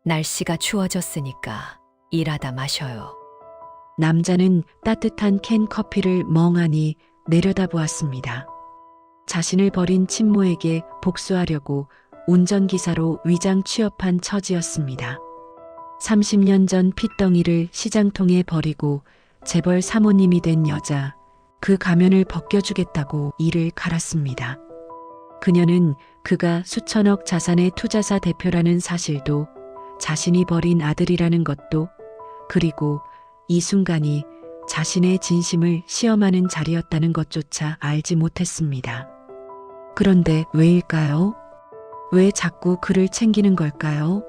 날씨가 추워졌으니까 일하다 마셔요. 남자는 따뜻한 캔 커피를 멍하니 내려다보았습니다. 자신을 버린 친모에게 복수하려고 운전기사로 위장 취업한 처지였습니다. 30년 전 핏덩이를 시장통에 버리고 재벌 사모님이 된 여자, 그 가면을 벗겨주겠다고 이를 갈았습니다. 그녀는 그가 수천억 자산의 투자사 대표라는 사실도, 자신이 버린 아들이라는 것도, 그리고 이 순간이 자신의 진심을 시험하는 자리였다는 것조차 알지 못했습니다. 그런데 왜일까요? 왜 자꾸 그를 챙기는 걸까요?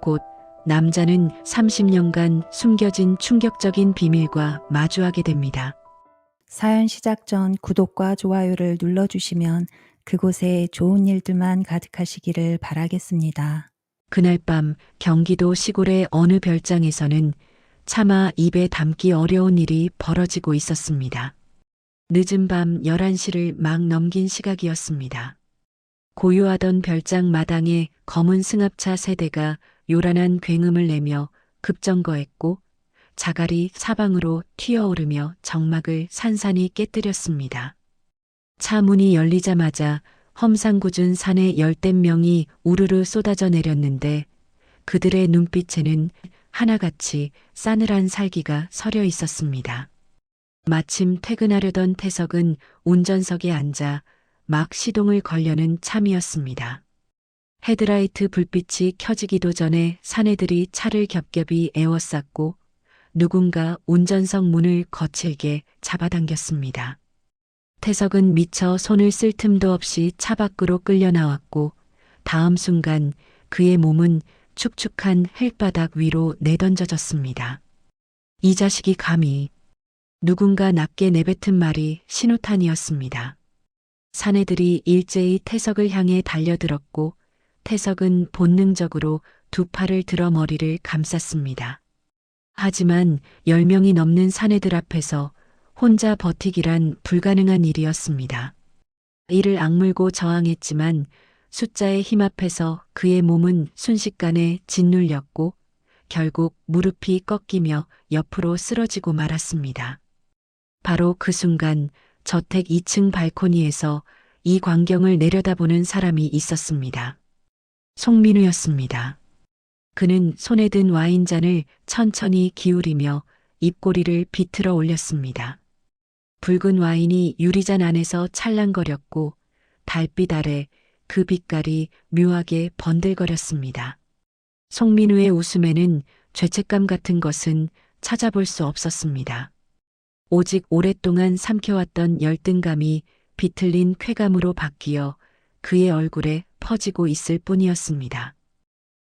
곧 남자는 30년간 숨겨진 충격적인 비밀과 마주하게 됩니다. 사연 시작 전 구독과 좋아요를 눌러주시면 그곳에 좋은 일들만 가득하시기를 바라겠습니다. 그날 밤 경기도 시골의 어느 별장에서는 차마 입에 담기 어려운 일이 벌어지고 있었습니다. 늦은 밤 11시를 막 넘긴 시각이었습니다. 고요하던 별장 마당에 검은 승합차 세대가 요란한 굉음을 내며 급정거했고, 자갈이 사방으로 튀어오르며 정막을 산산이 깨뜨렸습니다. 차 문이 열리자마자 험상궂은 산의 열댓 명이 우르르 쏟아져 내렸는데, 그들의 눈빛에는 하나같이 싸늘한 살기가 서려 있었습니다. 마침 퇴근하려던 태석은 운전석에 앉아 막 시동을 걸려는 참이었습니다. 헤드라이트 불빛이 켜지기도 전에 사내들이 차를 겹겹이 에워쌌고, 누군가 운전석 문을 거칠게 잡아당겼습니다. 태석은 미처 손을 쓸 틈도 없이 차 밖으로 끌려 나왔고, 다음 순간 그의 몸은 축축한 흙바닥 위로 내던져졌습니다. 이 자식이 감히. 누군가 낮게 내뱉은 말이 신호탄이었습니다. 사내들이 일제히 태석을 향해 달려들었고, 태석은 본능적으로 두 팔을 들어 머리를 감쌌습니다. 하지만 10명이 넘는 사내들 앞에서 혼자 버티기란 불가능한 일이었습니다. 이를 악물고 저항했지만 숫자의 힘 앞에서 그의 몸은 순식간에 짓눌렸고, 결국 무릎이 꺾이며 옆으로 쓰러지고 말았습니다. 바로 그 순간 저택 2층 발코니에서 이 광경을 내려다보는 사람이 있었습니다. 송민우였습니다. 그는 손에 든 와인잔을 천천히 기울이며 입꼬리를 비틀어 올렸습니다. 붉은 와인이 유리잔 안에서 찰랑거렸고, 달빛 아래 그 빛깔이 묘하게 번들거렸습니다. 송민우의 웃음에는 죄책감 같은 것은 찾아볼 수 없었습니다. 오직 오랫동안 삼켜왔던 열등감이 비틀린 쾌감으로 바뀌어 그의 얼굴에 퍼지고 있을 뿐이었습니다.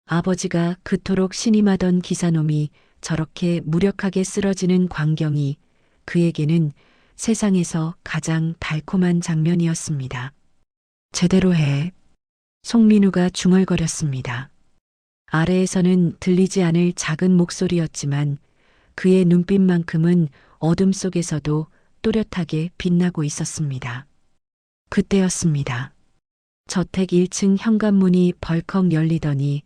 아버지가 그토록 신임하던 기사놈이 저렇게 무력하게 쓰러지는 광경이 그에게는 세상에서 가장 달콤한 장면이었습니다. 제대로 해. 송민우가 중얼거렸습니다. 아래에서는 들리지 않을 작은 목소리였지만 그의 눈빛만큼은 어둠 속에서도 또렷하게 빛나고 있었습니다. 그때였습니다. 저택 1층 현관문이 벌컥 열리더니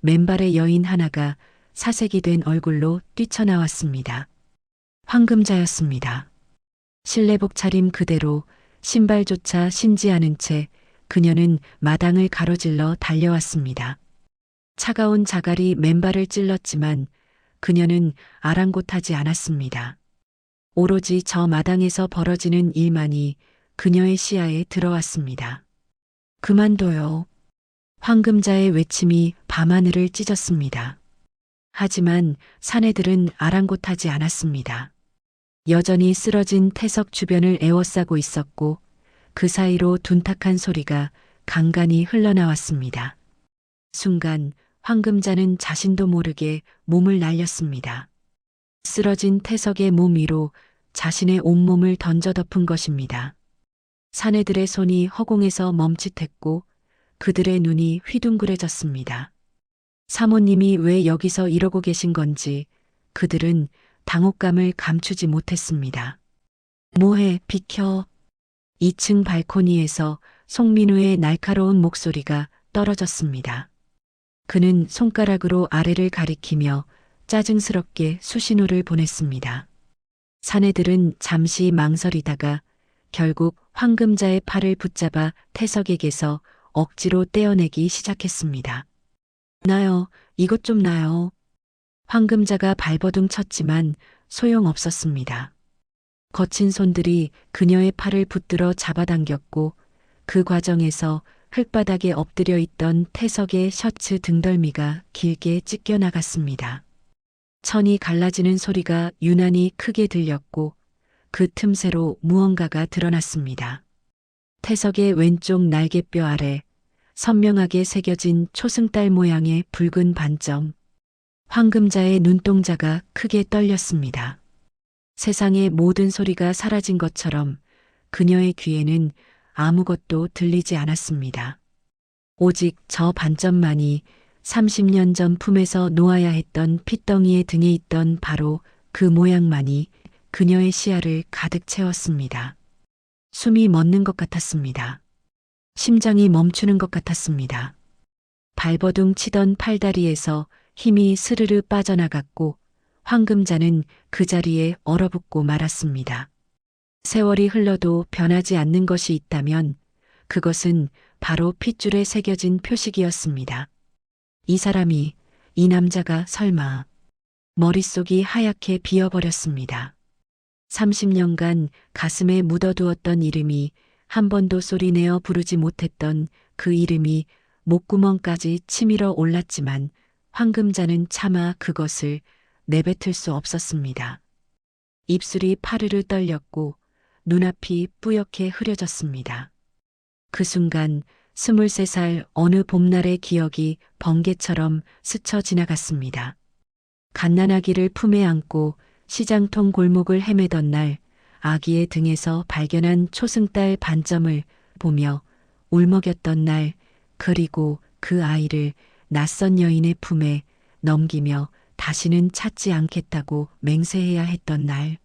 맨발의 여인 하나가 사색이 된 얼굴로 뛰쳐나왔습니다. 황금자였습니다. 실내복 차림 그대로 신발조차 신지 않은 채 그녀는 마당을 가로질러 달려왔습니다. 차가운 자갈이 맨발을 찔렀지만 그녀는 아랑곳하지 않았습니다. 오로지 저 마당에서 벌어지는 일만이 그녀의 시야에 들어왔습니다. 그만둬요. 황금자의 외침이 밤하늘을 찢었습니다. 하지만 사내들은 아랑곳하지 않았습니다. 여전히 쓰러진 태석 주변을 에워싸고 있었고, 그 사이로 둔탁한 소리가 간간히 흘러나왔습니다. 순간 황금자는 자신도 모르게 몸을 날렸습니다. 쓰러진 태석의 몸 위로 자신의 온몸을 던져 덮은 것입니다. 사내들의 손이 허공에서 멈칫했고 그들의 눈이 휘둥그레졌습니다. 사모님이 왜 여기서 이러고 계신 건지 그들은 당혹감을 감추지 못했습니다. 뭐해, 비켜. 2층 발코니에서 송민우의 날카로운 목소리가 떨어졌습니다. 그는 손가락으로 아래를 가리키며 짜증스럽게 수신호를 보냈습니다. 사내들은 잠시 망설이다가 결국 황금자의 팔을 붙잡아 태석에게서 억지로 떼어내기 시작했습니다. 나요, 이것 좀 나요. 황금자가 발버둥 쳤지만 소용없었습니다. 거친 손들이 그녀의 팔을 붙들어 잡아당겼고 그 과정에서 흙바닥에 엎드려 있던 태석의 셔츠 등덜미가 길게 찢겨 나갔습니다. 천이 갈라지는 소리가 유난히 크게 들렸고 그 틈새로 무언가가 드러났습니다. 태석의 왼쪽 날개뼈 아래 선명하게 새겨진 초승달 모양의 붉은 반점. 황금자의 눈동자가 크게 떨렸습니다. 세상의 모든 소리가 사라진 것처럼 그녀의 귀에는 아무것도 들리지 않았습니다. 오직 저 반점만이 30년 전 품에서 놓아야 했던 핏덩이의 등에 있던 바로 그 모양만이 그녀의 시야를 가득 채웠습니다. 숨이 멎는 것 같았습니다. 심장이 멈추는 것 같았습니다. 발버둥 치던 팔다리에서 힘이 스르르 빠져나갔고 황금자는 그 자리에 얼어붙고 말았습니다. 세월이 흘러도 변하지 않는 것이 있다면 그것은 바로 핏줄에 새겨진 표식이었습니다. 이 사람이, 이 남자가 설마. 머릿속이 하얗게 비어버렸습니다. 30년간 가슴에 묻어두었던 이름이 한 번도 소리내어 부르지 못했던 그 이름이 목구멍까지 치밀어 올랐지만 황금자는 차마 그것을 내뱉을 수 없었습니다. 입술이 파르르 떨렸고 눈앞이 뿌옇게 흐려졌습니다. 그 순간 23살 어느 봄날의 기억이 번개처럼 스쳐 지나갔습니다. 갓난아기를 품에 안고 시장통 골목을 헤매던 날 아기의 등에서 발견한 초승달 반점을 보며 울먹였던 날, 그리고 그 아이를 낯선 여인의 품에 넘기며 다시는 찾지 않겠다고 맹세해야 했던 날.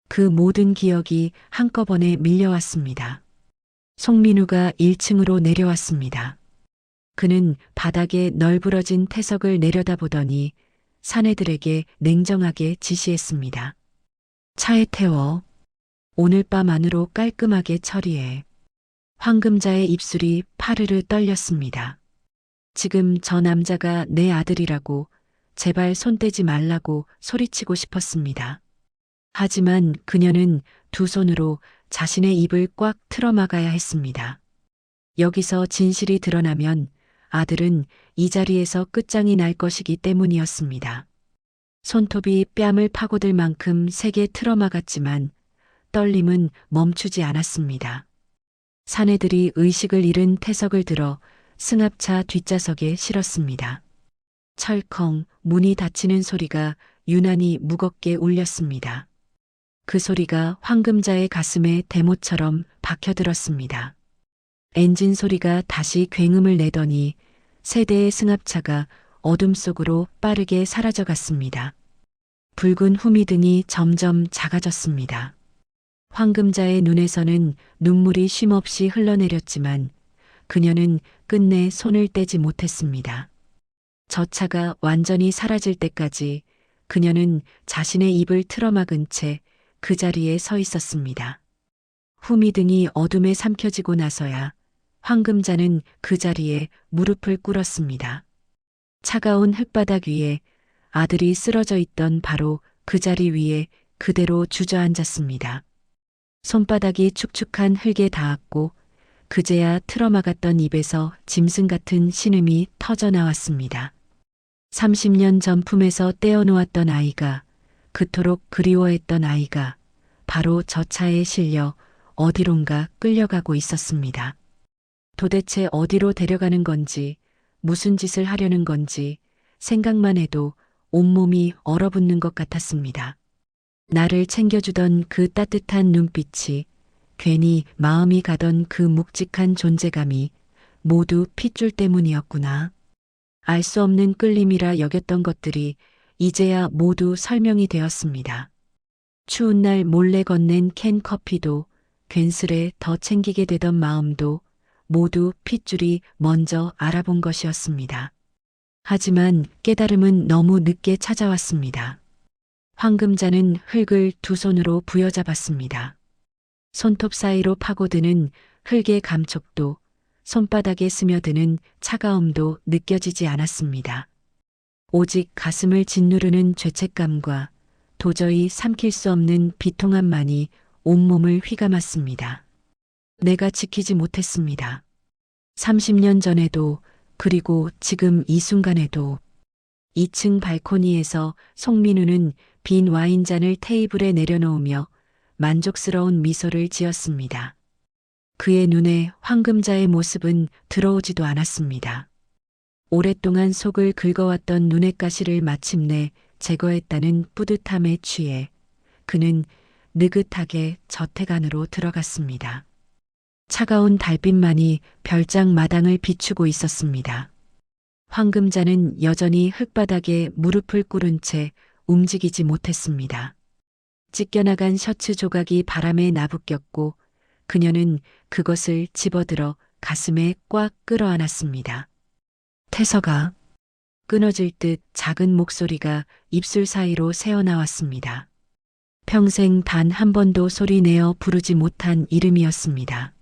그 모든 기억이 한꺼번에 밀려왔습니다. 송민우가 1층으로 내려왔습니다. 그는 바닥에 널브러진 태석을 내려다보더니 사내들에게 냉정하게 지시했습니다. 차에 태워. 오늘 밤 안으로 깔끔하게 처리해. 황금자의 입술이 파르르 떨렸습니다. 지금 저 남자가 내 아들이라고 제발 손 떼지 말라고 소리치고 싶었습니다. 하지만 그녀는 두 손으로 자신의 입을 꽉 틀어막아야 했습니다. 여기서 진실이 드러나면 아들은 이 자리에서 끝장이 날 것이기 때문이었습니다. 손톱이 뺨을 파고들 만큼 세게 틀어막았지만 떨림은 멈추지 않았습니다. 사내들이 의식을 잃은 태석을 들어 승합차 뒷좌석에 실었습니다. 철컹 문이 닫히는 소리가 유난히 무겁게 울렸습니다. 그 소리가 황금자의 가슴에 대못처럼 박혀들었습니다. 엔진 소리가 다시 굉음을 내더니 세 대의 승합차가 어둠 속으로 빠르게 사라져갔습니다. 붉은 후미등이 점점 작아졌습니다. 황금자의 눈에서는 눈물이 쉼없이 흘러내렸지만 그녀는 끝내 손을 떼지 못했습니다. 저 차가 완전히 사라질 때까지 그녀는 자신의 입을 틀어막은 채 그 자리에 서 있었습니다. 후미등이 어둠에 삼켜지고 나서야 황금자는 그 자리에 무릎을 꿇었습니다. 차가운 흙바닥 위에 아들이 쓰러져 있던 바로 그 자리 위에 그대로 주저앉았습니다. 손바닥이 축축한 흙에 닿았고 그제야 틀어막았던 입에서 짐승 같은 신음이 터져 나왔습니다. 30년 전 품에서 떼어놓았던 아이가, 그토록 그리워했던 아이가 바로 저 차에 실려 어디론가 끌려가고 있었습니다. 도대체 어디로 데려가는 건지, 무슨 짓을 하려는 건지 생각만 해도 온몸이 얼어붙는 것 같았습니다. 나를 챙겨주던 그 따뜻한 눈빛이, 괜히 마음이 가던 그 묵직한 존재감이 모두 핏줄 때문이었구나. 알 수 없는 끌림이라 여겼던 것들이 이제야 모두 설명이 되었습니다. 추운 날 몰래 건넨 캔 커피도, 괜스레 더 챙기게 되던 마음도 모두 핏줄이 먼저 알아본 것이었습니다. 하지만 깨달음은 너무 늦게 찾아왔습니다. 황금자는 흙을 두 손으로 부여잡았습니다. 손톱 사이로 파고드는 흙의 감촉도, 손바닥에 스며드는 차가움도 느껴지지 않았습니다. 오직 가슴을 짓누르는 죄책감과 도저히 삼킬 수 없는 비통함만이 온몸을 휘감았습니다. 내가 지키지 못했습니다. 30년 전에도, 그리고 지금 이 순간에도. 2층 발코니에서 송민우는 빈 와인잔을 테이블에 내려놓으며 만족스러운 미소를 지었습니다. 그의 눈에 황금자의 모습은 들어오지도 않았습니다. 오랫동안 속을 긁어왔던 눈의 가시를 마침내 제거했다는 뿌듯함에 취해 그는 느긋하게 저택 안으로 들어갔습니다. 차가운 달빛만이 별장 마당을 비추고 있었습니다. 황금자는 여전히 흙바닥에 무릎을 꿇은 채 움직이지 못했습니다. 찢겨나간 셔츠 조각이 바람에 나부꼈고 그녀는 그것을 집어들어 가슴에 꽉 끌어안았습니다. 태서가. 끊어질 듯 작은 목소리가 입술 사이로 새어나왔습니다. 평생 단 한 번도 소리내어 부르지 못한 이름이었습니다.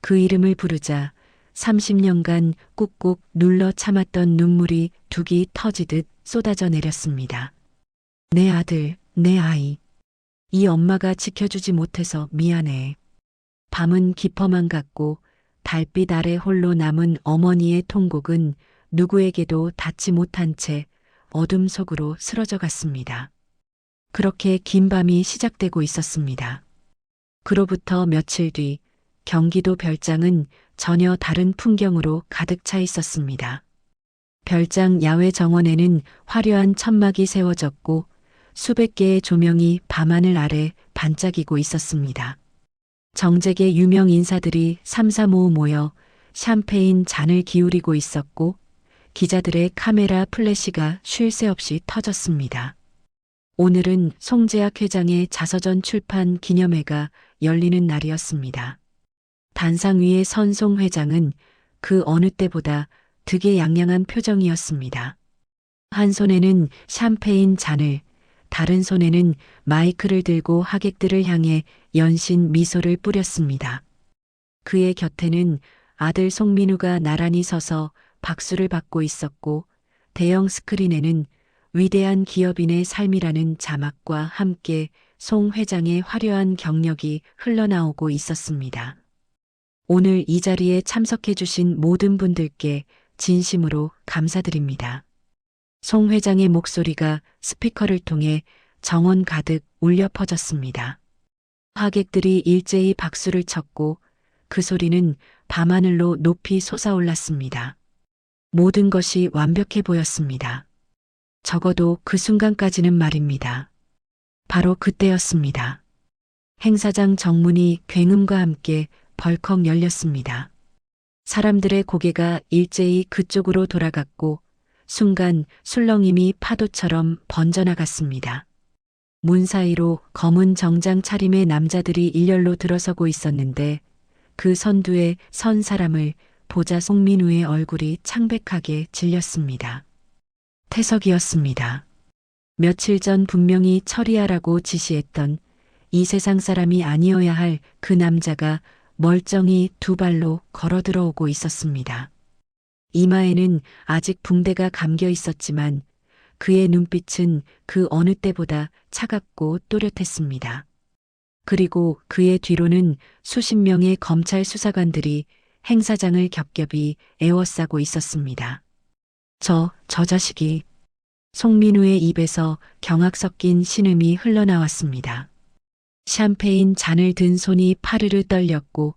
그 이름을 부르자 30년간 꾹꾹 눌러 참았던 눈물이 둑이 터지듯 쏟아져 내렸습니다. 내 아들, 내 아이. 이 엄마가 지켜주지 못해서 미안해. 밤은 깊어만 갔고 달빛 아래 홀로 남은 어머니의 통곡은 누구에게도 닿지 못한 채 어둠 속으로 쓰러져 갔습니다. 그렇게 긴 밤이 시작되고 있었습니다. 그로부터 며칠 뒤 경기도 별장은 전혀 다른 풍경으로 가득 차 있었습니다. 별장 야외 정원에는 화려한 천막이 세워졌고 수백 개의 조명이 밤하늘 아래 반짝이고 있었습니다. 정재계 유명 인사들이 삼삼오오 모여 샴페인 잔을 기울이고 있었고 기자들의 카메라 플래시가 쉴 새 없이 터졌습니다. 오늘은 송재학 회장의 자서전 출판 기념회가 열리는 날이었습니다. 단상 위에 선 송 회장은 그 어느 때보다 득의양양한 표정이었습니다. 한 손에는 샴페인 잔을, 다른 손에는 마이크를 들고 하객들을 향해 연신 미소를 뿌렸습니다. 그의 곁에는 아들 송민우가 나란히 서서 박수를 받고 있었고 대형 스크린에는 위대한 기업인의 삶이라는 자막과 함께 송 회장의 화려한 경력이 흘러나오고 있었습니다. 오늘 이 자리에 참석해 주신 모든 분들께 진심으로 감사드립니다. 송 회장의 목소리가 스피커를 통해 정원 가득 울려 퍼졌습니다. 하객들이 일제히 박수를 쳤고 그 소리는 밤하늘로 높이 솟아올랐습니다. 모든 것이 완벽해 보였습니다. 적어도 그 순간까지는 말입니다. 바로 그때였습니다. 행사장 정문이 굉음과 함께 벌컥 열렸습니다. 사람들의 고개가 일제히 그쪽으로 돌아갔고 순간 술렁임이 파도처럼 번져나갔습니다. 문 사이로 검은 정장 차림의 남자들이 일렬로 들어서고 있었는데 그 선두에 선 사람을 보자 송민우의 얼굴이 창백하게 질렸습니다. 태석이었습니다. 며칠 전 분명히 처리하라고 지시했던 이 세상 사람이 아니어야 할 그 남자가 멀쩡히 두 발로 걸어 들어오고 있었습니다. 이마에는 아직 붕대가 감겨 있었지만 그의 눈빛은 그 어느 때보다 차갑고 또렷했습니다. 그리고 그의 뒤로는 수십 명의 검찰 수사관들이 행사장을 겹겹이 에워싸고 있었습니다. 저 자식이. 송민우의 입에서 경악 섞인 신음이 흘러나왔습니다. 샴페인 잔을 든 손이 파르르 떨렸고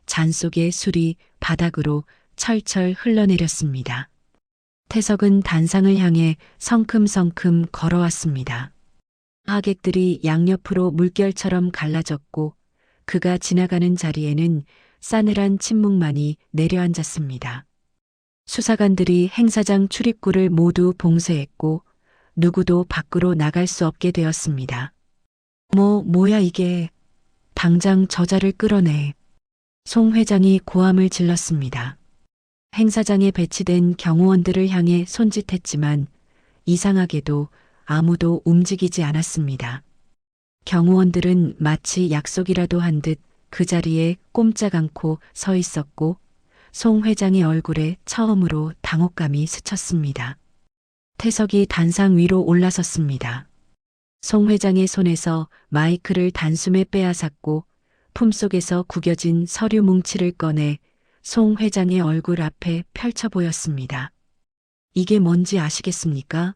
잔 속의 술이 바닥으로 철철 흘러내렸습니다. 태석은 단상을 향해 성큼성큼 걸어왔습니다. 하객들이 양옆으로 물결처럼 갈라졌고 그가 지나가는 자리에는 싸늘한 침묵만이 내려앉았습니다. 수사관들이 행사장 출입구를 모두 봉쇄했고 누구도 밖으로 나갈 수 없게 되었습니다. 뭐야 이게. 당장 저자를 끌어내. 송 회장이 고함을 질렀습니다. 행사장에 배치된 경호원들을 향해 손짓했지만 이상하게도 아무도 움직이지 않았습니다. 경호원들은 마치 약속이라도 한 듯 그 자리에 꼼짝 않고 서 있었고 송 회장의 얼굴에 처음으로 당혹감이 스쳤습니다. 태석이 단상 위로 올라섰습니다. 송 회장의 손에서 마이크를 단숨에 빼앗았고 품속에서 구겨진 서류 뭉치를 꺼내 송 회장의 얼굴 앞에 펼쳐 보였습니다. 이게 뭔지 아시겠습니까?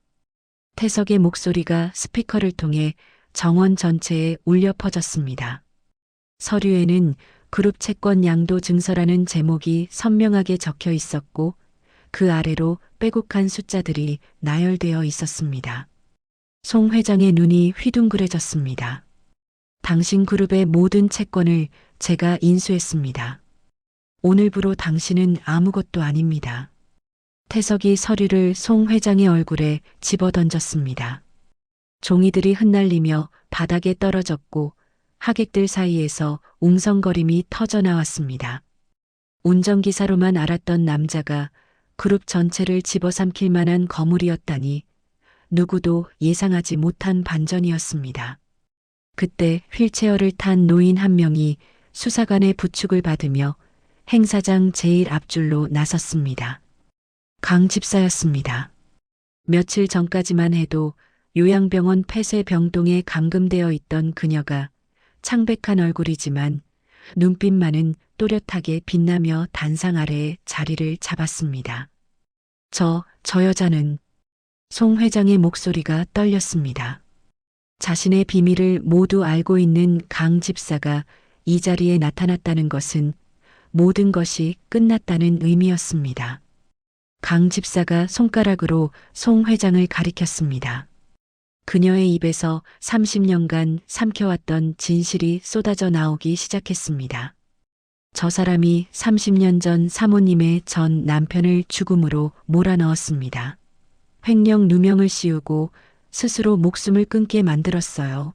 태석의 목소리가 스피커를 통해 정원 전체에 울려 퍼졌습니다. 서류에는 그룹 채권 양도 증서라는 제목이 선명하게 적혀 있었고 그 아래로 빼곡한 숫자들이 나열되어 있었습니다. 송 회장의 눈이 휘둥그레졌습니다. 당신 그룹의 모든 채권을 제가 인수했습니다. 오늘부로 당신은 아무것도 아닙니다. 태석이 서류를 송 회장의 얼굴에 집어던졌습니다. 종이들이 흩날리며 바닥에 떨어졌고 하객들 사이에서 웅성거림이 터져나왔습니다. 운전기사로만 알았던 남자가 그룹 전체를 집어삼킬 만한 거물이었다니 누구도 예상하지 못한 반전이었습니다. 그때 휠체어를 탄 노인 한 명이 수사관의 부축을 받으며 행사장 제일 앞줄로 나섰습니다. 강 집사였습니다. 며칠 전까지만 해도 요양병원 폐쇄병동에 감금되어 있던 그녀가 창백한 얼굴이지만 눈빛만은 또렷하게 빛나며 단상 아래에 자리를 잡았습니다. 저 여자는 송 회장의 목소리가 떨렸습니다. 자신의 비밀을 모두 알고 있는 강 집사가 이 자리에 나타났다는 것은 모든 것이 끝났다는 의미였습니다. 강 집사가 손가락으로 송 회장을 가리켰습니다. 그녀의 입에서 30년간 삼켜왔던 진실이 쏟아져 나오기 시작했습니다. 저 사람이 30년 전 사모님의 전 남편을 죽음으로 몰아넣었습니다. 횡령 누명을 씌우고 스스로 목숨을 끊게 만들었어요.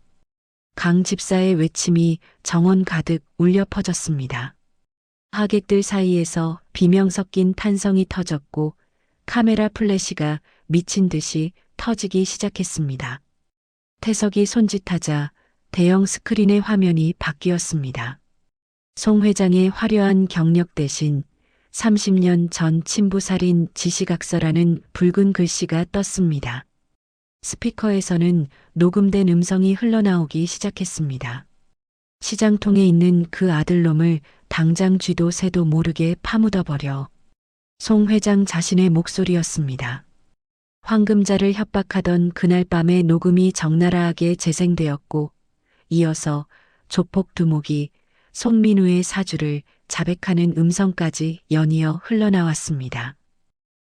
강 집사의 외침이 정원 가득 울려 퍼졌습니다. 하객들 사이에서 비명 섞인 탄성이 터졌고 카메라 플래시가 미친 듯이 터지기 시작했습니다. 태석이 손짓하자 대형 스크린의 화면이 바뀌었습니다. 송 회장의 화려한 경력 대신 30년 전 친부살인 지시각서라는 붉은 글씨가 떴습니다. 스피커에서는 녹음된 음성이 흘러나오기 시작했습니다. 시장통에 있는 그 아들놈을 당장 쥐도 새도 모르게 파묻어버려. 송 회장 자신의 목소리였습니다. 황금자를 협박하던 그날 밤의 녹음이 적나라하게 재생되었고 이어서 조폭 두목이 송민우의 사주를 자백하는 음성까지 연이어 흘러나왔습니다.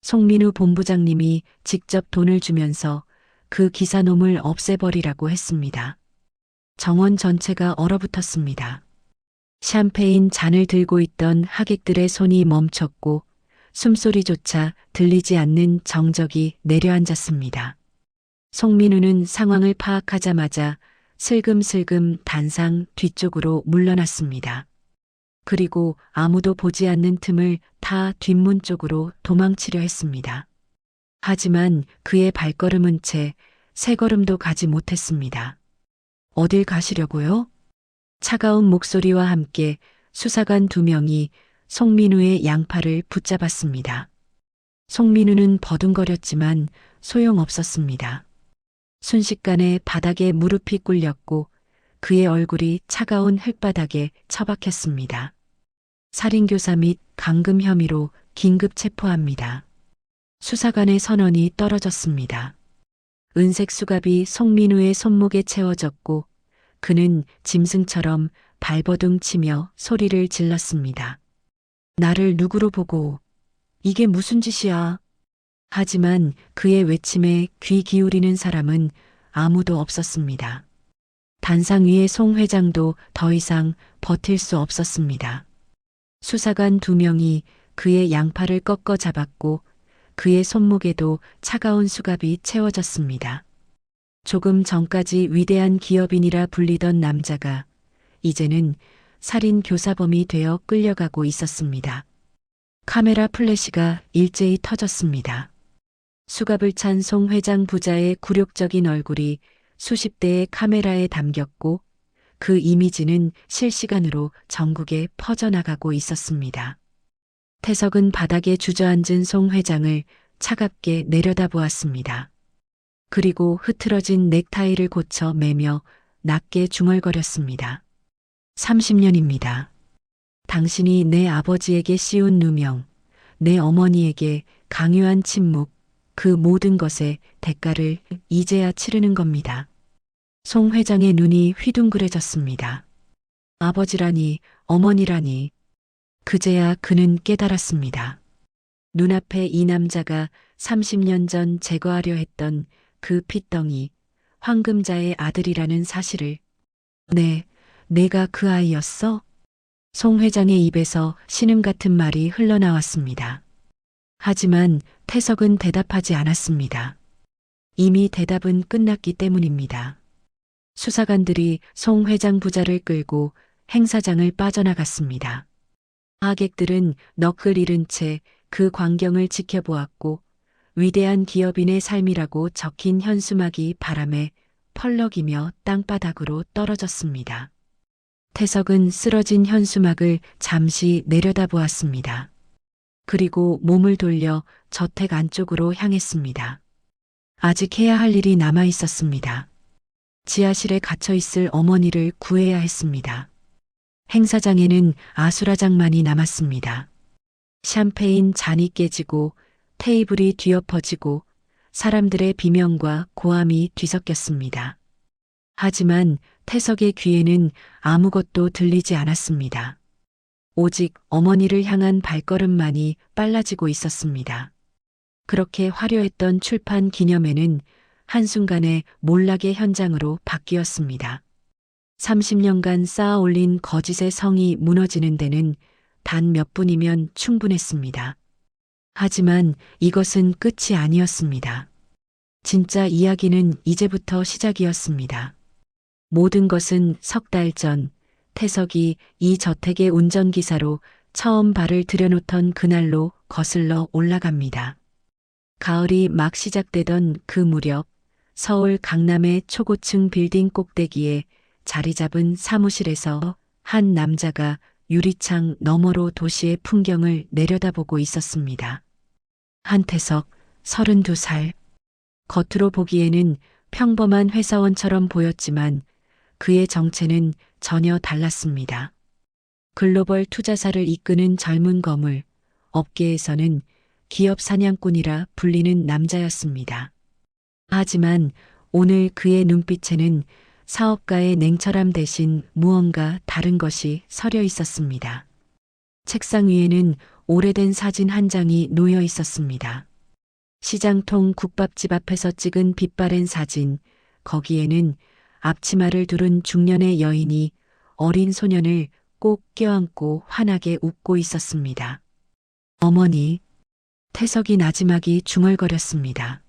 송민우 본부장님이 직접 돈을 주면서 그 기사놈을 없애버리라고 했습니다. 정원 전체가 얼어붙었습니다. 샴페인 잔을 들고 있던 하객들의 손이 멈췄고 숨소리조차 들리지 않는 정적이 내려앉았습니다. 송민우는 상황을 파악하자마자 슬금슬금 단상 뒤쪽으로 물러났습니다. 그리고 아무도 보지 않는 틈을 타 뒷문 쪽으로 도망치려 했습니다. 하지만 그의 발걸음은 채 세 걸음도 가지 못했습니다. 어딜 가시려고요? 차가운 목소리와 함께 수사관 2명이 송민우의 양팔을 붙잡았습니다. 송민우는 버둥거렸지만 소용없었습니다. 순식간에 바닥에 무릎이 꿇렸고 그의 얼굴이 차가운 흙바닥에 처박혔습니다. 살인교사 및 감금 혐의로 긴급 체포합니다. 수사관의 선언이 떨어졌습니다. 은색 수갑이 송민우의 손목에 채워졌고 그는 짐승처럼 발버둥 치며 소리를 질렀습니다. 나를 누구로 보고 이게 무슨 짓이야? 하지만 그의 외침에 귀 기울이는 사람은 아무도 없었습니다. 단상 위의 송 회장도 더 이상 버틸 수 없었습니다. 수사관 2명이 그의 양팔을 꺾어 잡았고 그의 손목에도 차가운 수갑이 채워졌습니다. 조금 전까지 위대한 기업인이라 불리던 남자가 이제는 살인 교사범이 되어 끌려가고 있었습니다. 카메라 플래시가 일제히 터졌습니다. 수갑을 찬 송 회장 부자의 굴욕적인 얼굴이 수십 대의 카메라에 담겼고 그 이미지는 실시간으로 전국에 퍼져나가고 있었습니다. 태석은 바닥에 주저앉은 송 회장을 차갑게 내려다보았습니다. 그리고 흐트러진 넥타이를 고쳐 매며 낮게 중얼거렸습니다. 30년입니다. 당신이 내 아버지에게 씌운 누명, 내 어머니에게 강요한 침묵, 그 모든 것의 대가를 이제야 치르는 겁니다. 송 회장의 눈이 휘둥그레졌습니다. 아버지라니, 어머니라니. 그제야 그는 깨달았습니다. 눈앞에 이 남자가 30년 전 제거하려 했던 그 핏덩이, 황금자의 아들이라는 사실을. 네, 내가 그 아이였어? 송 회장의 입에서 신음 같은 말이 흘러나왔습니다. 하지만 태석은 대답하지 않았습니다. 이미 대답은 끝났기 때문입니다. 수사관들이 송 회장 부자를 끌고 행사장을 빠져나갔습니다. 하객들은 넋을 잃은 채 그 광경을 지켜보았고 위대한 기업인의 삶이라고 적힌 현수막이 바람에 펄럭이며 땅바닥으로 떨어졌습니다. 태석은 쓰러진 현수막을 잠시 내려다보았습니다. 그리고 몸을 돌려 저택 안쪽으로 향했습니다. 아직 해야 할 일이 남아 있었습니다. 지하실에 갇혀 있을 어머니를 구해야 했습니다. 행사장에는 아수라장만이 남았습니다. 샴페인 잔이 깨지고 테이블이 뒤엎어지고 사람들의 비명과 고함이 뒤섞였습니다. 하지만 태석의 귀에는 아무것도 들리지 않았습니다. 오직 어머니를 향한 발걸음만이 빨라지고 있었습니다. 그렇게 화려했던 출판 기념회는 한순간에 몰락의 현장으로 바뀌었습니다. 30년간 쌓아 올린 거짓의 성이 무너지는 데는 단 몇 분이면 충분했습니다. 하지만 이것은 끝이 아니었습니다. 진짜 이야기는 이제부터 시작이었습니다. 모든 것은 석 달 전 태석이 이 저택의 운전기사로 처음 발을 들여놓던 그날로 거슬러 올라갑니다. 가을이 막 시작되던 그 무렵 서울 강남의 초고층 빌딩 꼭대기에 자리 잡은 사무실에서 한 남자가 유리창 너머로 도시의 풍경을 내려다보고 있었습니다. 한태석, 32살. 겉으로 보기에는 평범한 회사원처럼 보였지만 그의 정체는 전혀 달랐습니다. 글로벌 투자사를 이끄는 젊은 거물, 업계에서는 기업 사냥꾼이라 불리는 남자였습니다. 하지만 오늘 그의 눈빛에는 사업가의 냉철함 대신 무언가 다른 것이 서려 있었습니다. 책상 위에는 오래된 사진 한 장이 놓여 있었습니다. 시장통 국밥집 앞에서 찍은 빛바랜 사진, 거기에는 앞치마를 두른 중년의 여인이 어린 소년을 꼭 껴안고 환하게 웃고 있었습니다. 어머니, 태석이 나지막이 중얼거렸습니다.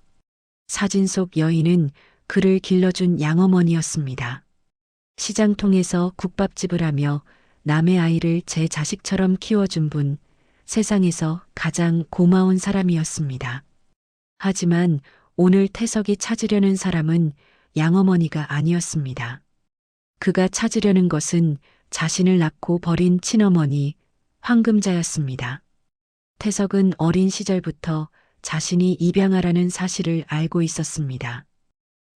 사진 속 여인은 그를 길러준 양어머니였습니다. 시장통에서 국밥집을 하며 남의 아이를 제 자식처럼 키워준 분, 세상에서 가장 고마운 사람이었습니다. 하지만 오늘 태석이 찾으려는 사람은 양어머니가 아니었습니다. 그가 찾으려는 것은 자신을 낳고 버린 친어머니, 황금자였습니다. 태석은 어린 시절부터 자신이 입양아라는 사실을 알고 있었습니다.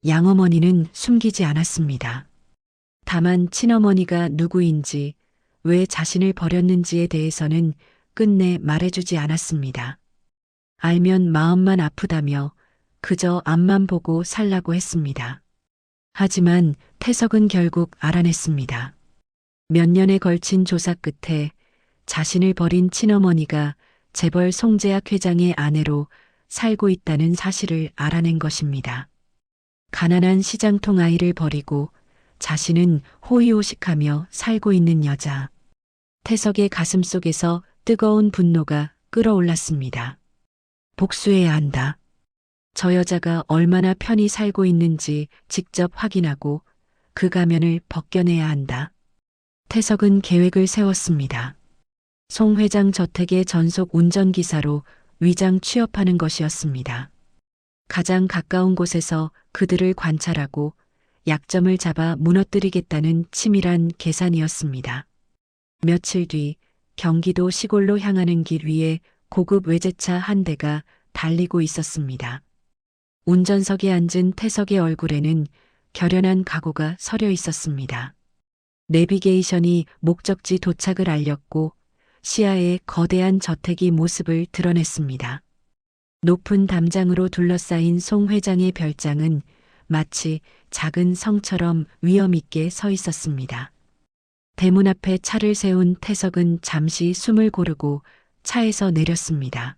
양어머니는 숨기지 않았습니다. 다만 친어머니가 누구인지, 왜 자신을 버렸는지에 대해서는 끝내 말해주지 않았습니다. 알면 마음만 아프다며 그저 앞만 보고 살라고 했습니다. 하지만 태석은 결국 알아냈습니다. 몇 년에 걸친 조사 끝에 자신을 버린 친어머니가 재벌 송재학 회장의 아내로 살고 있다는 사실을 알아낸 것입니다. 가난한 시장통 아이를 버리고 자신은 호의호식하며 살고 있는 여자. 태석의 가슴 속에서 뜨거운 분노가 끓어올랐습니다. 복수해야 한다. 저 여자가 얼마나 편히 살고 있는지 직접 확인하고 그 가면을 벗겨내야 한다. 태석은 계획을 세웠습니다. 송 회장 저택의 전속 운전기사로 위장 취업하는 것이었습니다. 가장 가까운 곳에서 그들을 관찰하고 약점을 잡아 무너뜨리겠다는 치밀한 계산이었습니다. 며칠 뒤 경기도 시골로 향하는 길 위에 고급 외제차 한 대가 달리고 있었습니다. 운전석에 앉은 태석의 얼굴에는 결연한 각오가 서려 있었습니다. 내비게이션이 목적지 도착을 알렸고 시야에 거대한 저택이 모습을 드러냈습니다. 높은 담장으로 둘러싸인 송 회장의 별장은 마치 작은 성처럼 위엄 있게 서 있었습니다. 대문 앞에 차를 세운 태석은 잠시 숨을 고르고 차에서 내렸습니다.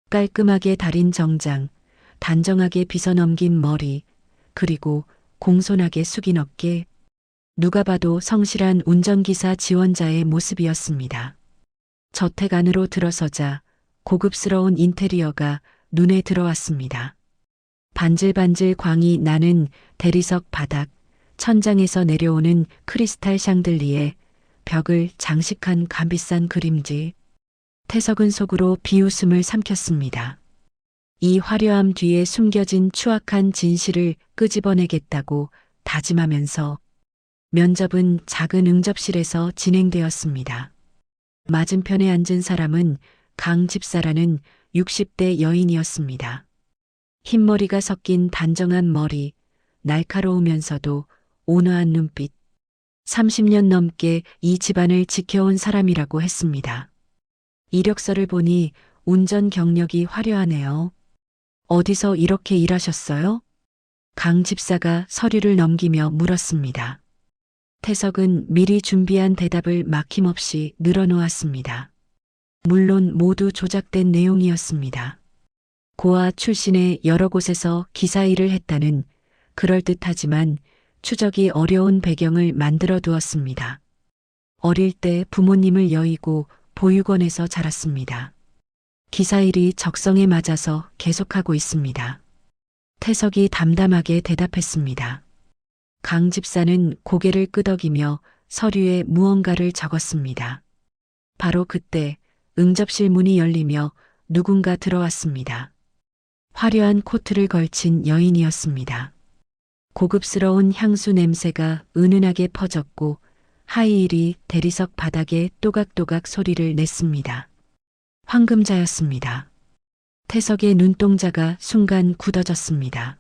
깔끔하게 다린 정장, 단정하게 빗어넘긴 머리, 그리고 공손하게 숙인 어깨. 누가 봐도 성실한 운전기사 지원자의 모습이었습니다. 저택 안으로 들어서자 고급스러운 인테리어가 눈에 들어왔습니다. 반질반질 광이 나는 대리석 바닥, 천장에서 내려오는 크리스탈 샹들리에, 벽을 장식한 값비싼 그림지. 태석은 속으로 비웃음을 삼켰습니다. 이 화려함 뒤에 숨겨진 추악한 진실을 끄집어내겠다고 다짐하면서 면접은 작은 응접실에서 진행되었습니다. 맞은편에 앉은 사람은 강 집사라는 60대 여인이었습니다. 흰머리가 섞인 단정한 머리, 날카로우면서도 온화한 눈빛. 30년 넘게 이 집안을 지켜온 사람이라고 했습니다. 이력서를 보니 운전 경력이 화려하네요. 어디서 이렇게 일하셨어요? 강 집사가 서류를 넘기며 물었습니다. 태석은 미리 준비한 대답을 막힘없이 늘어놓았습니다. 물론 모두 조작된 내용이었습니다. 고아 출신의 여러 곳에서 기사 일을 했다는 그럴듯하지만 추적이 어려운 배경을 만들어 두었습니다. 어릴 때 부모님을 여의고 보육원에서 자랐습니다. 기사 일이 적성에 맞아서 계속하고 있습니다. 태석이 담담하게 대답했습니다. 강 집사는 고개를 끄덕이며 서류에 무언가를 적었습니다. 바로 그때 응접실 문이 열리며 누군가 들어왔습니다. 화려한 코트를 걸친 여인이었습니다. 고급스러운 향수 냄새가 은은하게 퍼졌고 하이힐이 대리석 바닥에 또각또각 소리를 냈습니다. 황금자였습니다. 태석의 눈동자가 순간 굳어졌습니다.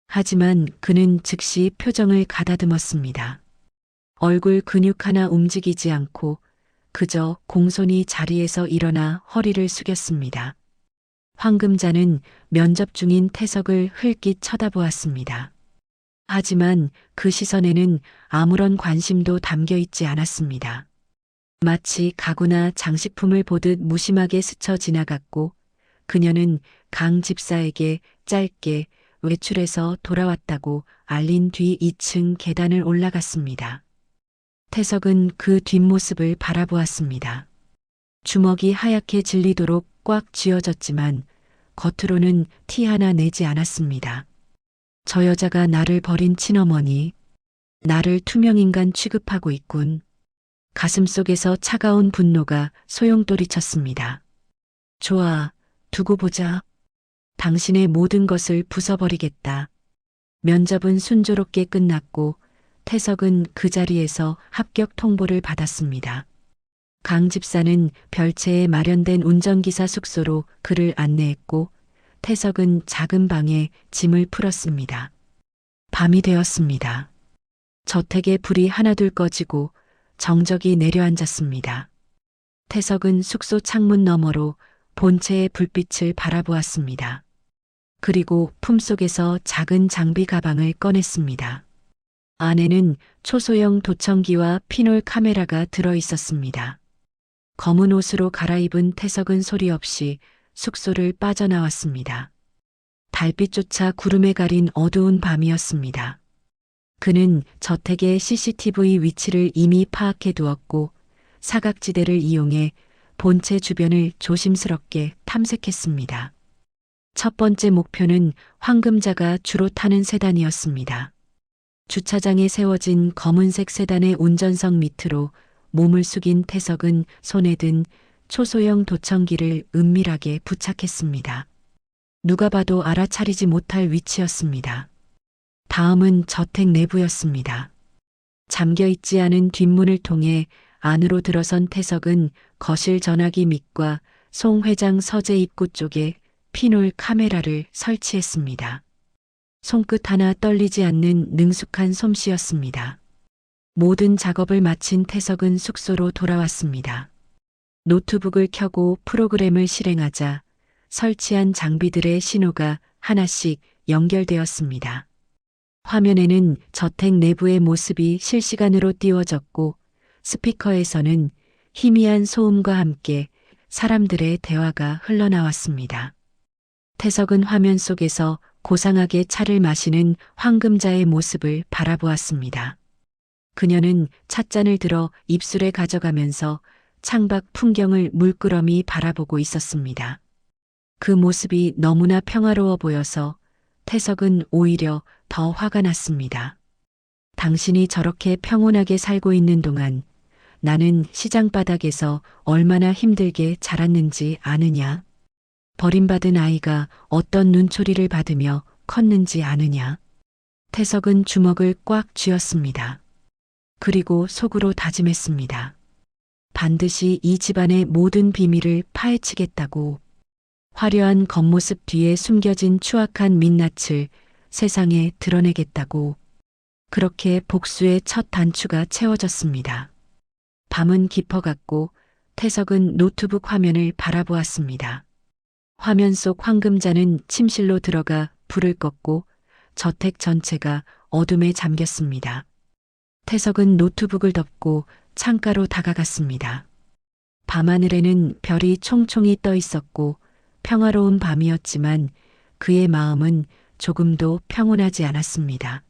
하지만 그는 즉시 표정을 가다듬었습니다. 얼굴 근육 하나 움직이지 않고 그저 공손히 자리에서 일어나 허리를 숙였습니다. 황금자는 면접 중인 태석을 흘낏 쳐다보았습니다. 하지만 그 시선에는 아무런 관심도 담겨 있지 않았습니다. 마치 가구나 장식품을 보듯 무심하게 스쳐 지나갔고 그녀는 강 집사에게 짧게 외출해서 돌아왔다고 알린 뒤 2층 계단을 올라갔습니다. 태석은 그 뒷모습을 바라보았습니다. 주먹이 하얗게 질리도록 꽉 쥐어졌지만 겉으로는 티 하나 내지 않았습니다. 저 여자가 나를 버린 친어머니, 나를 투명인간 취급하고 있군. 가슴속에서 차가운 분노가 소용돌이쳤습니다. 좋아, 두고 보자. 당신의 모든 것을 부숴버리겠다. 면접은 순조롭게 끝났고 태석은 그 자리에서 합격 통보를 받았습니다. 강 집사는 별채에 마련된 운전기사 숙소로 그를 안내했고 태석은 작은 방에 짐을 풀었습니다. 밤이 되었습니다. 저택의 불이 하나둘 꺼지고 정적이 내려앉았습니다. 태석은 숙소 창문 너머로 본체의 불빛을 바라보았습니다. 그리고 품속에서 작은 장비 가방을 꺼냈습니다. 안에는 초소형 도청기와 피놀 카메라가 들어 있었습니다. 검은 옷으로 갈아입은 태석은 소리 없이 숙소를 빠져나왔습니다. 달빛조차 구름에 가린 어두운 밤이었습니다. 그는 저택의 CCTV 위치를 이미 파악해 두었고 사각지대를 이용해 본체 주변을 조심스럽게 탐색했습니다. 첫 번째 목표는 황금자가 주로 타는 세단이었습니다. 주차장에 세워진 검은색 세단의 운전석 밑으로 몸을 숙인 태석은 손에 든 초소형 도청기를 은밀하게 부착했습니다. 누가 봐도 알아차리지 못할 위치였습니다. 다음은 저택 내부였습니다. 잠겨있지 않은 뒷문을 통해 안으로 들어선 태석은 거실 전화기 밑과 송 회장 서재 입구 쪽에 피놀 카메라를 설치했습니다. 손끝 하나 떨리지 않는 능숙한 솜씨였습니다. 모든 작업을 마친 태석은 숙소로 돌아왔습니다. 노트북을 켜고 프로그램을 실행하자 설치한 장비들의 신호가 하나씩 연결되었습니다. 화면에는 저택 내부의 모습이 실시간으로 띄워졌고 스피커에서는 희미한 소음과 함께 사람들의 대화가 흘러나왔습니다. 태석은 화면 속에서 고상하게 차를 마시는 황금자의 모습을 바라보았습니다. 그녀는 찻잔을 들어 입술에 가져가면서 창밖 풍경을 물끄러미 바라보고 있었습니다. 그 모습이 너무나 평화로워 보여서 태석은 오히려 더 화가 났습니다. 당신이 저렇게 평온하게 살고 있는 동안 나는 시장 바닥에서 얼마나 힘들게 자랐는지 아느냐? 버림받은 아이가 어떤 눈초리를 받으며 컸는지 아느냐? 태석은 주먹을 꽉 쥐었습니다. 그리고 속으로 다짐했습니다. 반드시 이 집안의 모든 비밀을 파헤치겠다고. 화려한 겉모습 뒤에 숨겨진 추악한 민낯을 세상에 드러내겠다고. 그렇게 복수의 첫 단추가 채워졌습니다. 밤은 깊어갔고 태석은 노트북 화면을 바라보았습니다. 화면 속 황금자는 침실로 들어가 불을 껐고 저택 전체가 어둠에 잠겼습니다. 태석은 노트북을 덮고 창가로 다가갔습니다. 밤하늘에는 별이 총총히 떠 있었고 평화로운 밤이었지만 그의 마음은 조금도 평온하지 않았습니다.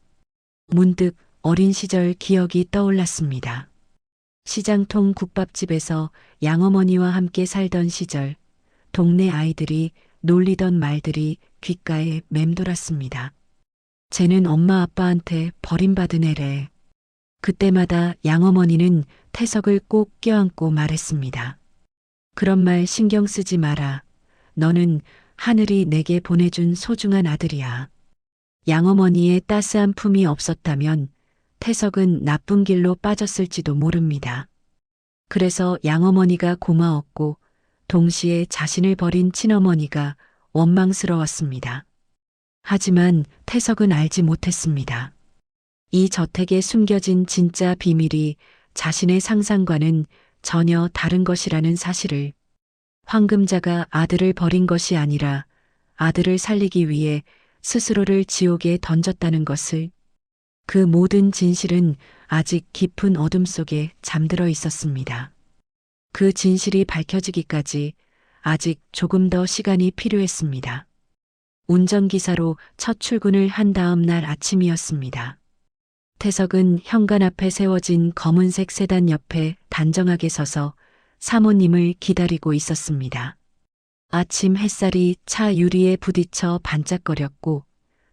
문득 어린 시절 기억이 떠올랐습니다. 시장통 국밥집에서 양어머니와 함께 살던 시절, 동네 아이들이 놀리던 말들이 귓가에 맴돌았습니다. 쟤는 엄마 아빠한테 버림받은 애래. 그때마다 양어머니는 태석을 꼭 껴안고 말했습니다. 그런 말 신경 쓰지 마라. 너는 하늘이 내게 보내준 소중한 아들이야. 양어머니의 따스한 품이 없었다면 태석은 나쁜 길로 빠졌을지도 모릅니다. 그래서 양어머니가 고마웠고 동시에 자신을 버린 친어머니가 원망스러웠습니다. 하지만 태석은 알지 못했습니다. 이 저택에 숨겨진 진짜 비밀이 자신의 상상과는 전혀 다른 것이라는 사실을. 황금자가 아들을 버린 것이 아니라 아들을 살리기 위해 스스로를 지옥에 던졌다는 것을. 그 모든 진실은 아직 깊은 어둠 속에 잠들어 있었습니다. 그 진실이 밝혀지기까지 아직 조금 더 시간이 필요했습니다. 운전기사로 첫 출근을 한 다음 날 아침이었습니다. 태석은 현관 앞에 세워진 검은색 세단 옆에 단정하게 서서 사모님을 기다리고 있었습니다. 아침 햇살이 차 유리에 부딪혀 반짝거렸고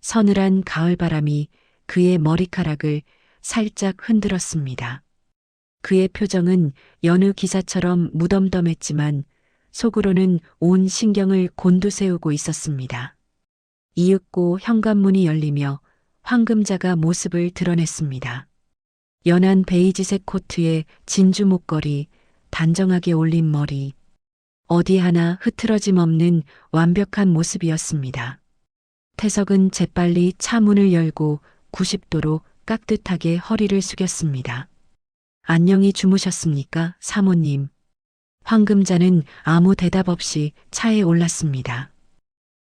서늘한 가을바람이 그의 머리카락을 살짝 흔들었습니다. 그의 표정은 여느 기사처럼 무덤덤했지만 속으로는 온 신경을 곤두세우고 있었습니다. 이윽고 현관문이 열리며 황금자가 모습을 드러냈습니다. 연한 베이지색 코트에 진주 목걸이, 단정하게 올린 머리. 어디 하나 흐트러짐 없는 완벽한 모습이었습니다. 태석은 재빨리 차 문을 열고 90도로 깍듯하게 허리를 숙였습니다. 안녕히 주무셨습니까, 사모님? 황금자는 아무 대답 없이 차에 올랐습니다.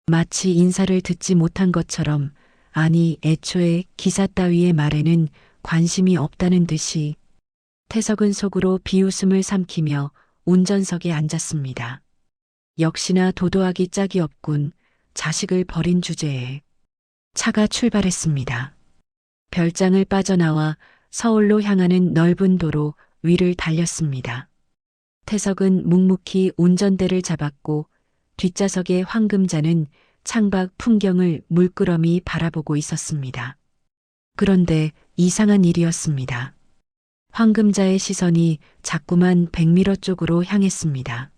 마치 인사를 듣지 못한 것처럼, 아니 애초에 기사 따위의 말에는 관심이 없다는 듯이. 태석은 속으로 비웃음을 삼키며 운전석에 앉았습니다. 역시나 도도하기 짝이 없군. 자식을 버린 주제에. 차가 출발했습니다. 별장을 빠져나와 서울로 향하는 넓은 도로 위를 달렸습니다. 태석은 묵묵히 운전대를 잡았고 뒷좌석의 황금자는 창밖 풍경을 물끄러미 바라보고 있었습니다. 그런데 이상한 일이었습니다. 황금자의 시선이 자꾸만 백미러 쪽으로 향했습니다.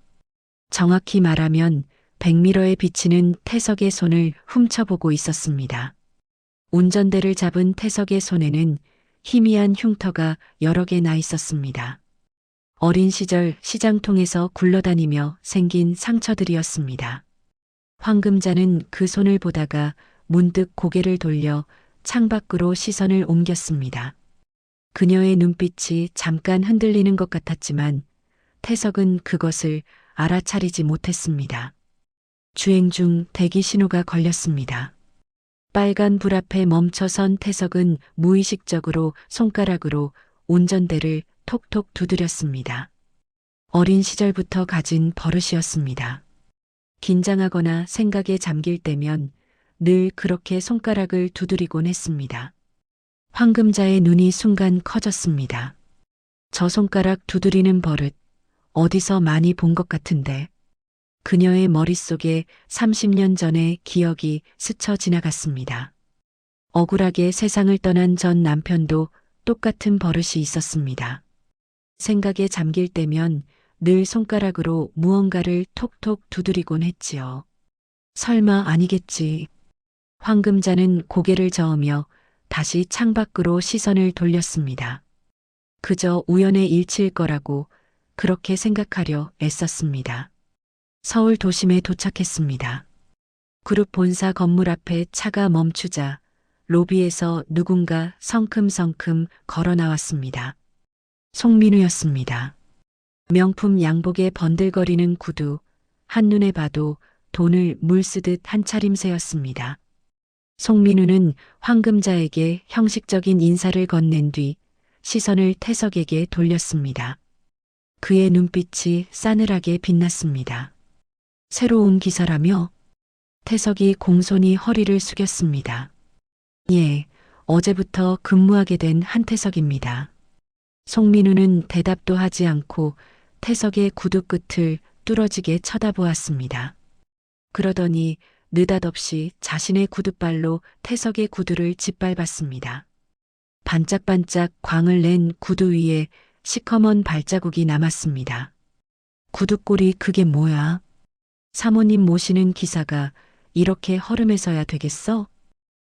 정확히 말하면 백미러에 비치는 태석의 손을 훔쳐보고 있었습니다. 운전대를 잡은 태석의 손에는 희미한 흉터가 여러 개 나 있었습니다. 어린 시절 시장통에서 굴러다니며 생긴 상처들이었습니다. 황금자는 그 손을 보다가 문득 고개를 돌려 창밖으로 시선을 옮겼습니다. 그녀의 눈빛이 잠깐 흔들리는 것 같았지만 태석은 그것을 알아차리지 못했습니다. 주행 중 대기 신호가 걸렸습니다. 빨간 불 앞에 멈춰선 태석은 무의식적으로 손가락으로 운전대를 톡톡 두드렸습니다. 어린 시절부터 가진 버릇이었습니다. 긴장하거나 생각에 잠길 때면 늘 그렇게 손가락을 두드리곤 했습니다. 황금자의 눈이 순간 커졌습니다. 저 손가락 두드리는 버릇 어디서 많이 본 것 같은데. 그녀의 머릿속에 30년 전의 기억이 스쳐 지나갔습니다. 억울하게 세상을 떠난 전 남편도 똑같은 버릇이 있었습니다. 생각에 잠길 때면 늘 손가락으로 무언가를 톡톡 두드리곤 했지요. 설마 아니겠지. 황금자는 고개를 저으며 다시 창밖으로 시선을 돌렸습니다. 그저 우연의 일치일 거라고 그렇게 생각하려 애썼습니다. 서울 도심에 도착했습니다. 그룹 본사 건물 앞에 차가 멈추자 로비에서 누군가 성큼성큼 걸어 나왔습니다. 송민우였습니다. 명품 양복에 번들거리는 구두, 한눈에 봐도 돈을 물쓰듯 한 차림새였습니다. 송민우는 황금자에게 형식적인 인사를 건넨 뒤 시선을 태석에게 돌렸습니다. 그의 눈빛이 싸늘하게 빛났습니다. 새로 온 기사라며? 태석이 공손히 허리를 숙였습니다. 예, 어제부터 근무하게 된 한태석입니다. 송민우는 대답도 하지 않고 태석의 구두 끝을 뚫어지게 쳐다보았습니다. 그러더니 느닷없이 자신의 구두발로 태석의 구두를 짓밟았습니다. 반짝반짝 광을 낸 구두 위에 시커먼 발자국이 남았습니다. 구두꼴이 그게 뭐야? 사모님 모시는 기사가 이렇게 허름해서야 되겠어?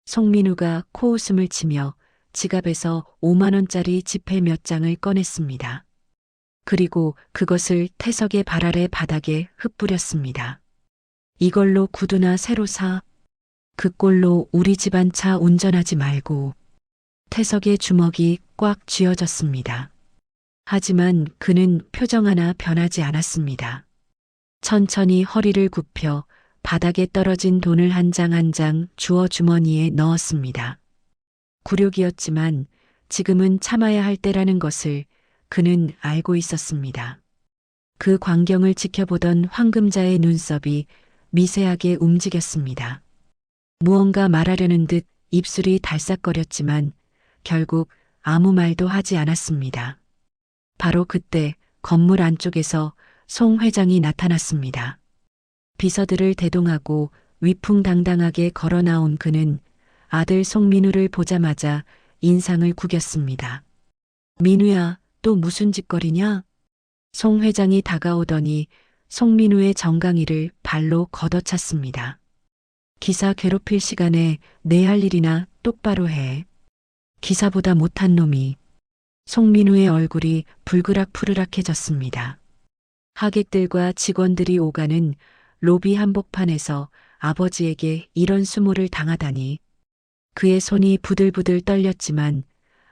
송민우가 코웃음을 치며 지갑에서 5만 원짜리 지폐 몇 장을 꺼냈습니다. 그리고 그것을 태석의 발 아래 바닥에 흩뿌렸습니다. 이걸로 구두나 새로 사. 그 꼴로 우리 집안 차 운전하지 말고. 태석의 주먹이 꽉 쥐어졌습니다. 하지만 그는 표정 하나 변하지 않았습니다. 천천히 허리를 굽혀 바닥에 떨어진 돈을 한 장 한 장 주워 주머니에 넣었습니다. 굴욕이었지만 지금은 참아야 할 때라는 것을 그는 알고 있었습니다. 그 광경을 지켜보던 황금자의 눈썹이 미세하게 움직였습니다. 무언가 말하려는 듯 입술이 달싹거렸지만 결국 아무 말도 하지 않았습니다. 바로 그때 건물 안쪽에서 송 회장이 나타났습니다. 비서들을 대동하고 위풍당당하게 걸어 나온 그는 아들 송민우를 보자마자 인상을 구겼습니다. 민우야, 또 무슨 짓거리냐? 송 회장이 다가오더니 송민우의 정강이를 발로 걷어찼습니다. 기사 괴롭힐 시간에 내 할 일이나 똑바로 해. 기사보다 못한 놈이. 송민우의 얼굴이 불그락푸르락해졌습니다. 하객들과 직원들이 오가는 로비 한복판에서 아버지에게 이런 수모를 당하다니. 그의 손이 부들부들 떨렸지만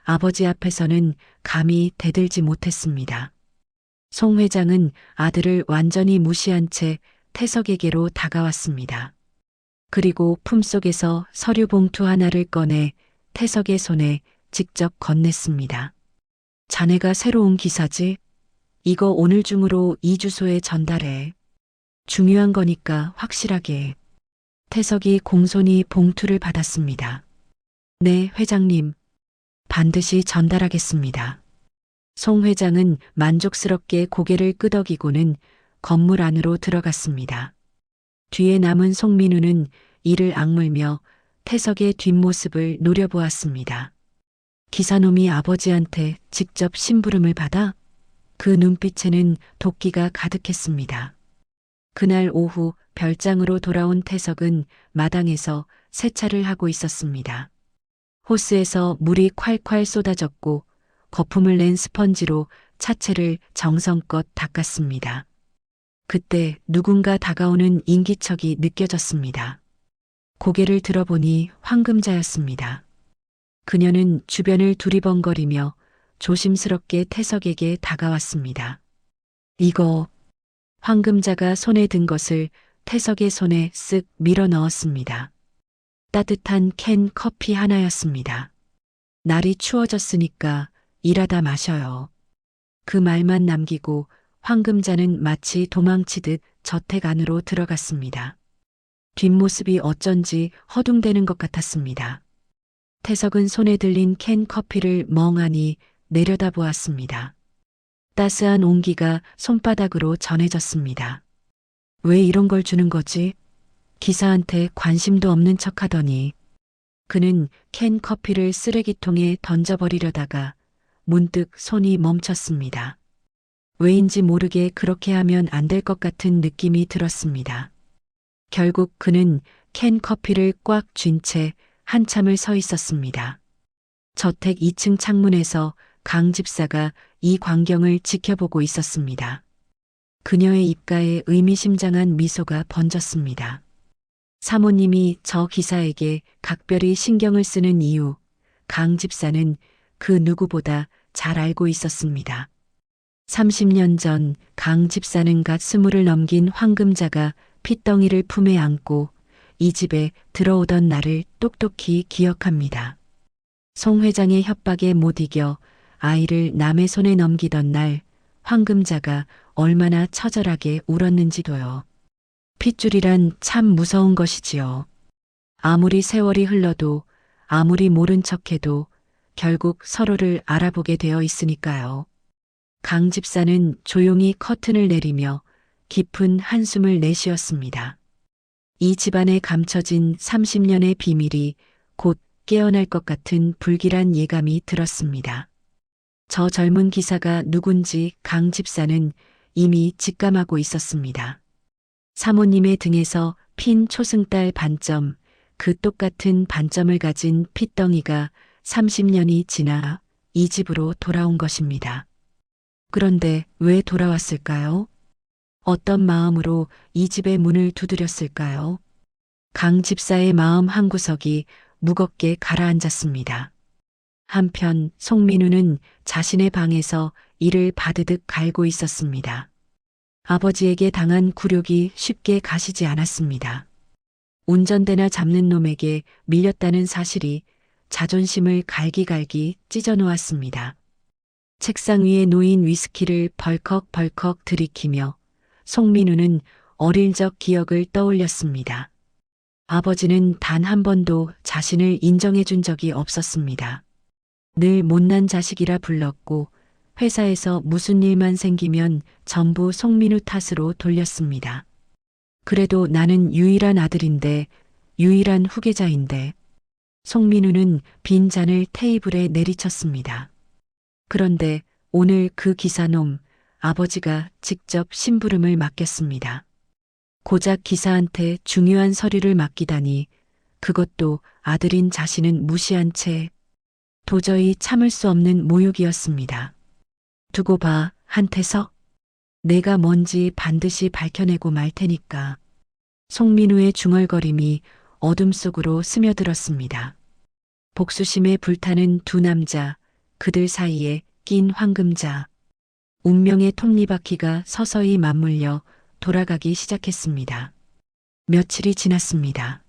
아버지 앞에서는 감히 대들지 못했습니다. 송 회장은 아들을 완전히 무시한 채 태석에게로 다가왔습니다. 그리고 품속에서 서류 봉투 하나를 꺼내 태석의 손에 직접 건넸습니다. 자네가 새로 온 기사지? 이거 오늘 중으로 이 주소에 전달해. 중요한 거니까 확실하게. 태석이 공손히 봉투를 받았습니다. 네, 회장님. 반드시 전달하겠습니다. 송 회장은 만족스럽게 고개를 끄덕이고는 건물 안으로 들어갔습니다. 뒤에 남은 송민우는 이를 악물며 태석의 뒷모습을 노려보았습니다. 기사놈이 아버지한테 직접 심부름을 받아? 그 눈빛에는 도끼가 가득했습니다. 그날 오후 별장으로 돌아온 태석은 마당에서 세차를 하고 있었습니다. 호스에서 물이 콸콸 쏟아졌고 거품을 낸 스펀지로 차체를 정성껏 닦았습니다. 그때 누군가 다가오는 인기척이 느껴졌습니다. 고개를 들어보니 황금자였습니다. 그녀는 주변을 두리번거리며 조심스럽게 태석에게 다가왔습니다. 이거, 황금자가 손에 든 것을 태석의 손에 쓱 밀어 넣었습니다. 따뜻한 캔 커피 하나였습니다. 날이 추워졌으니까 일하다 마셔요. 그 말만 남기고 황금자는 마치 도망치듯 저택 안으로 들어갔습니다. 뒷모습이 어쩐지 허둥대는 것 같았습니다. 태석은 손에 들린 캔 커피를 멍하니 내려다보았습니다. 따스한 온기가 손바닥으로 전해졌습니다. 왜 이런 걸 주는 거지? 기사한테 관심도 없는 척하더니 그는 캔 커피를 쓰레기통에 던져버리려다가 문득 손이 멈췄습니다. 왜인지 모르게 그렇게 하면 안 될 것 같은 느낌이 들었습니다. 결국 그는 캔 커피를 꽉 쥔 채 한참을 서 있었습니다. 저택 2층 창문에서 강 집사가 이 광경을 지켜보고 있었습니다. 그녀의 입가에 의미심장한 미소가 번졌습니다. 사모님이 저 기사에게 각별히 신경을 쓰는 이유, 강 집사는 그 누구보다 잘 알고 있었습니다. 30년 전 강 집사는 갓 20을 넘긴 황금자가 핏덩이를 품에 안고 이 집에 들어오던 날을 똑똑히 기억합니다. 송 회장의 협박에 못 이겨 아이를 남의 손에 넘기던 날 황금자가 얼마나 처절하게 울었는지도요. 핏줄이란 참 무서운 것이지요. 아무리 세월이 흘러도 아무리 모른 척해도 결국 서로를 알아보게 되어 있으니까요. 강 집사는 조용히 커튼을 내리며 깊은 한숨을 내쉬었습니다. 이 집안에 감춰진 30년의 비밀이 곧 깨어날 것 같은 불길한 예감이 들었습니다. 저 젊은 기사가 누군지 강 집사는 이미 직감하고 있었습니다. 사모님의 등에서 핀 초승달 반점, 그 똑같은 반점을 가진 핏덩이가 30년이 지나 이 집으로 돌아온 것입니다. 그런데 왜 돌아왔을까요? 어떤 마음으로 이 집의 문을 두드렸을까요? 강 집사의 마음 한구석이 무겁게 가라앉았습니다. 한편 송민우는 자신의 방에서 이를 바드득 갈고 있었습니다. 아버지에게 당한 굴욕이 쉽게 가시지 않았습니다. 운전대나 잡는 놈에게 밀렸다는 사실이 자존심을 갈기갈기 찢어놓았습니다. 책상 위에 놓인 위스키를 벌컥벌컥 들이키며 송민우는 어릴 적 기억을 떠올렸습니다. 아버지는 단 한 번도 자신을 인정해 준 적이 없었습니다. 늘 못난 자식이라 불렀고 회사에서 무슨 일만 생기면 전부 송민우 탓으로 돌렸습니다. 그래도 나는 유일한 아들인데, 유일한 후계자인데. 송민우는 빈 잔을 테이블에 내리쳤습니다. 그런데 오늘 그 기사놈, 아버지가 직접 심부름을 맡겼습니다. 고작 기사한테 중요한 서류를 맡기다니, 그것도 아들인 자신은 무시한 채. 도저히 참을 수 없는 모욕이었습니다. 두고 봐, 한태석. 내가 뭔지 반드시 밝혀내고 말 테니까. 송민우의 중얼거림이 어둠 속으로 스며들었습니다. 복수심에 불타는 두 남자, 그들 사이에 낀 황금자. 운명의 톱니바퀴가 서서히 맞물려 돌아가기 시작했습니다. 며칠이 지났습니다.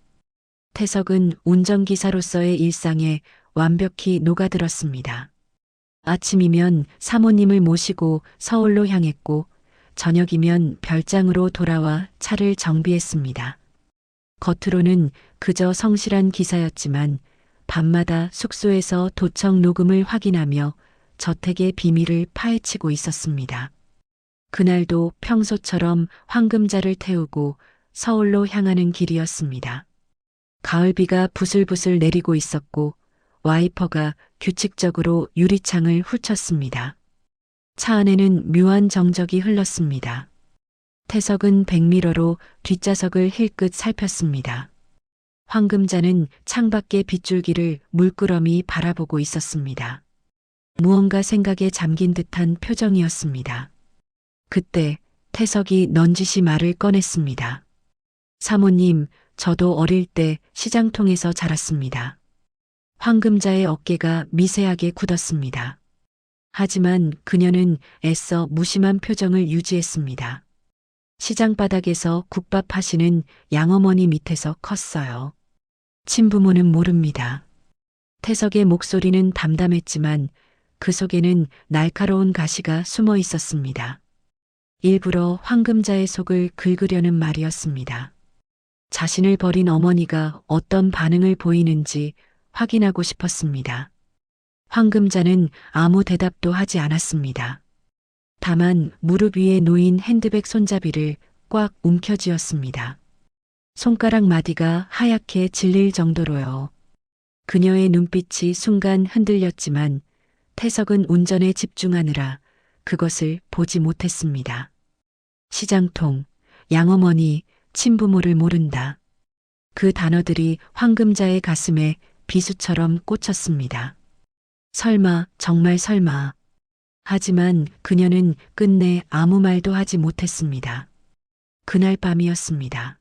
태석은 운전기사로서의 일상에 완벽히 녹아들었습니다. 아침이면 사모님을 모시고 서울로 향했고 저녁이면 별장으로 돌아와 차를 정비했습니다. 겉으로는 그저 성실한 기사였지만 밤마다 숙소에서 도청 녹음을 확인하며 저택의 비밀을 파헤치고 있었습니다. 그날도 평소처럼 황금자를 태우고 서울로 향하는 길이었습니다. 가을비가 부슬부슬 내리고 있었고 와이퍼가 규칙적으로 유리창을 훑쳤습니다. 차 안에는 묘한 정적이 흘렀습니다. 태석은 백미러로 뒷좌석을 힐끗 살폈습니다. 황금자는 창밖의 빗줄기를 물끄러미 바라보고 있었습니다. 무언가 생각에 잠긴 듯한 표정이었습니다. 그때 태석이 넌지시 말을 꺼냈습니다. 사모님, 저도 어릴 때 시장통에서 자랐습니다. 황금자의 어깨가 미세하게 굳었습니다. 하지만 그녀는 애써 무심한 표정을 유지했습니다. 시장 바닥에서 국밥 하시는 양어머니 밑에서 컸어요. 친부모는 모릅니다. 태석의 목소리는 담담했지만 그 속에는 날카로운 가시가 숨어 있었습니다. 일부러 황금자의 속을 긁으려는 말이었습니다. 자신을 버린 어머니가 어떤 반응을 보이는지 확인하고 싶었습니다. 황금자는 아무 대답도 하지 않았습니다. 다만 무릎 위에 놓인 핸드백 손잡이를 꽉 움켜쥐었습니다. 손가락 마디가 하얗게 질릴 정도로요. 그녀의 눈빛이 순간 흔들렸지만 태석은 운전에 집중하느라 그것을 보지 못했습니다. 시장통, 양어머니, 친부모를 모른다. 그 단어들이 황금자의 가슴에 비수처럼 꽂혔습니다. 설마, 정말 설마. 하지만 그녀는 끝내 아무 말도 하지 못했습니다. 그날 밤이었습니다.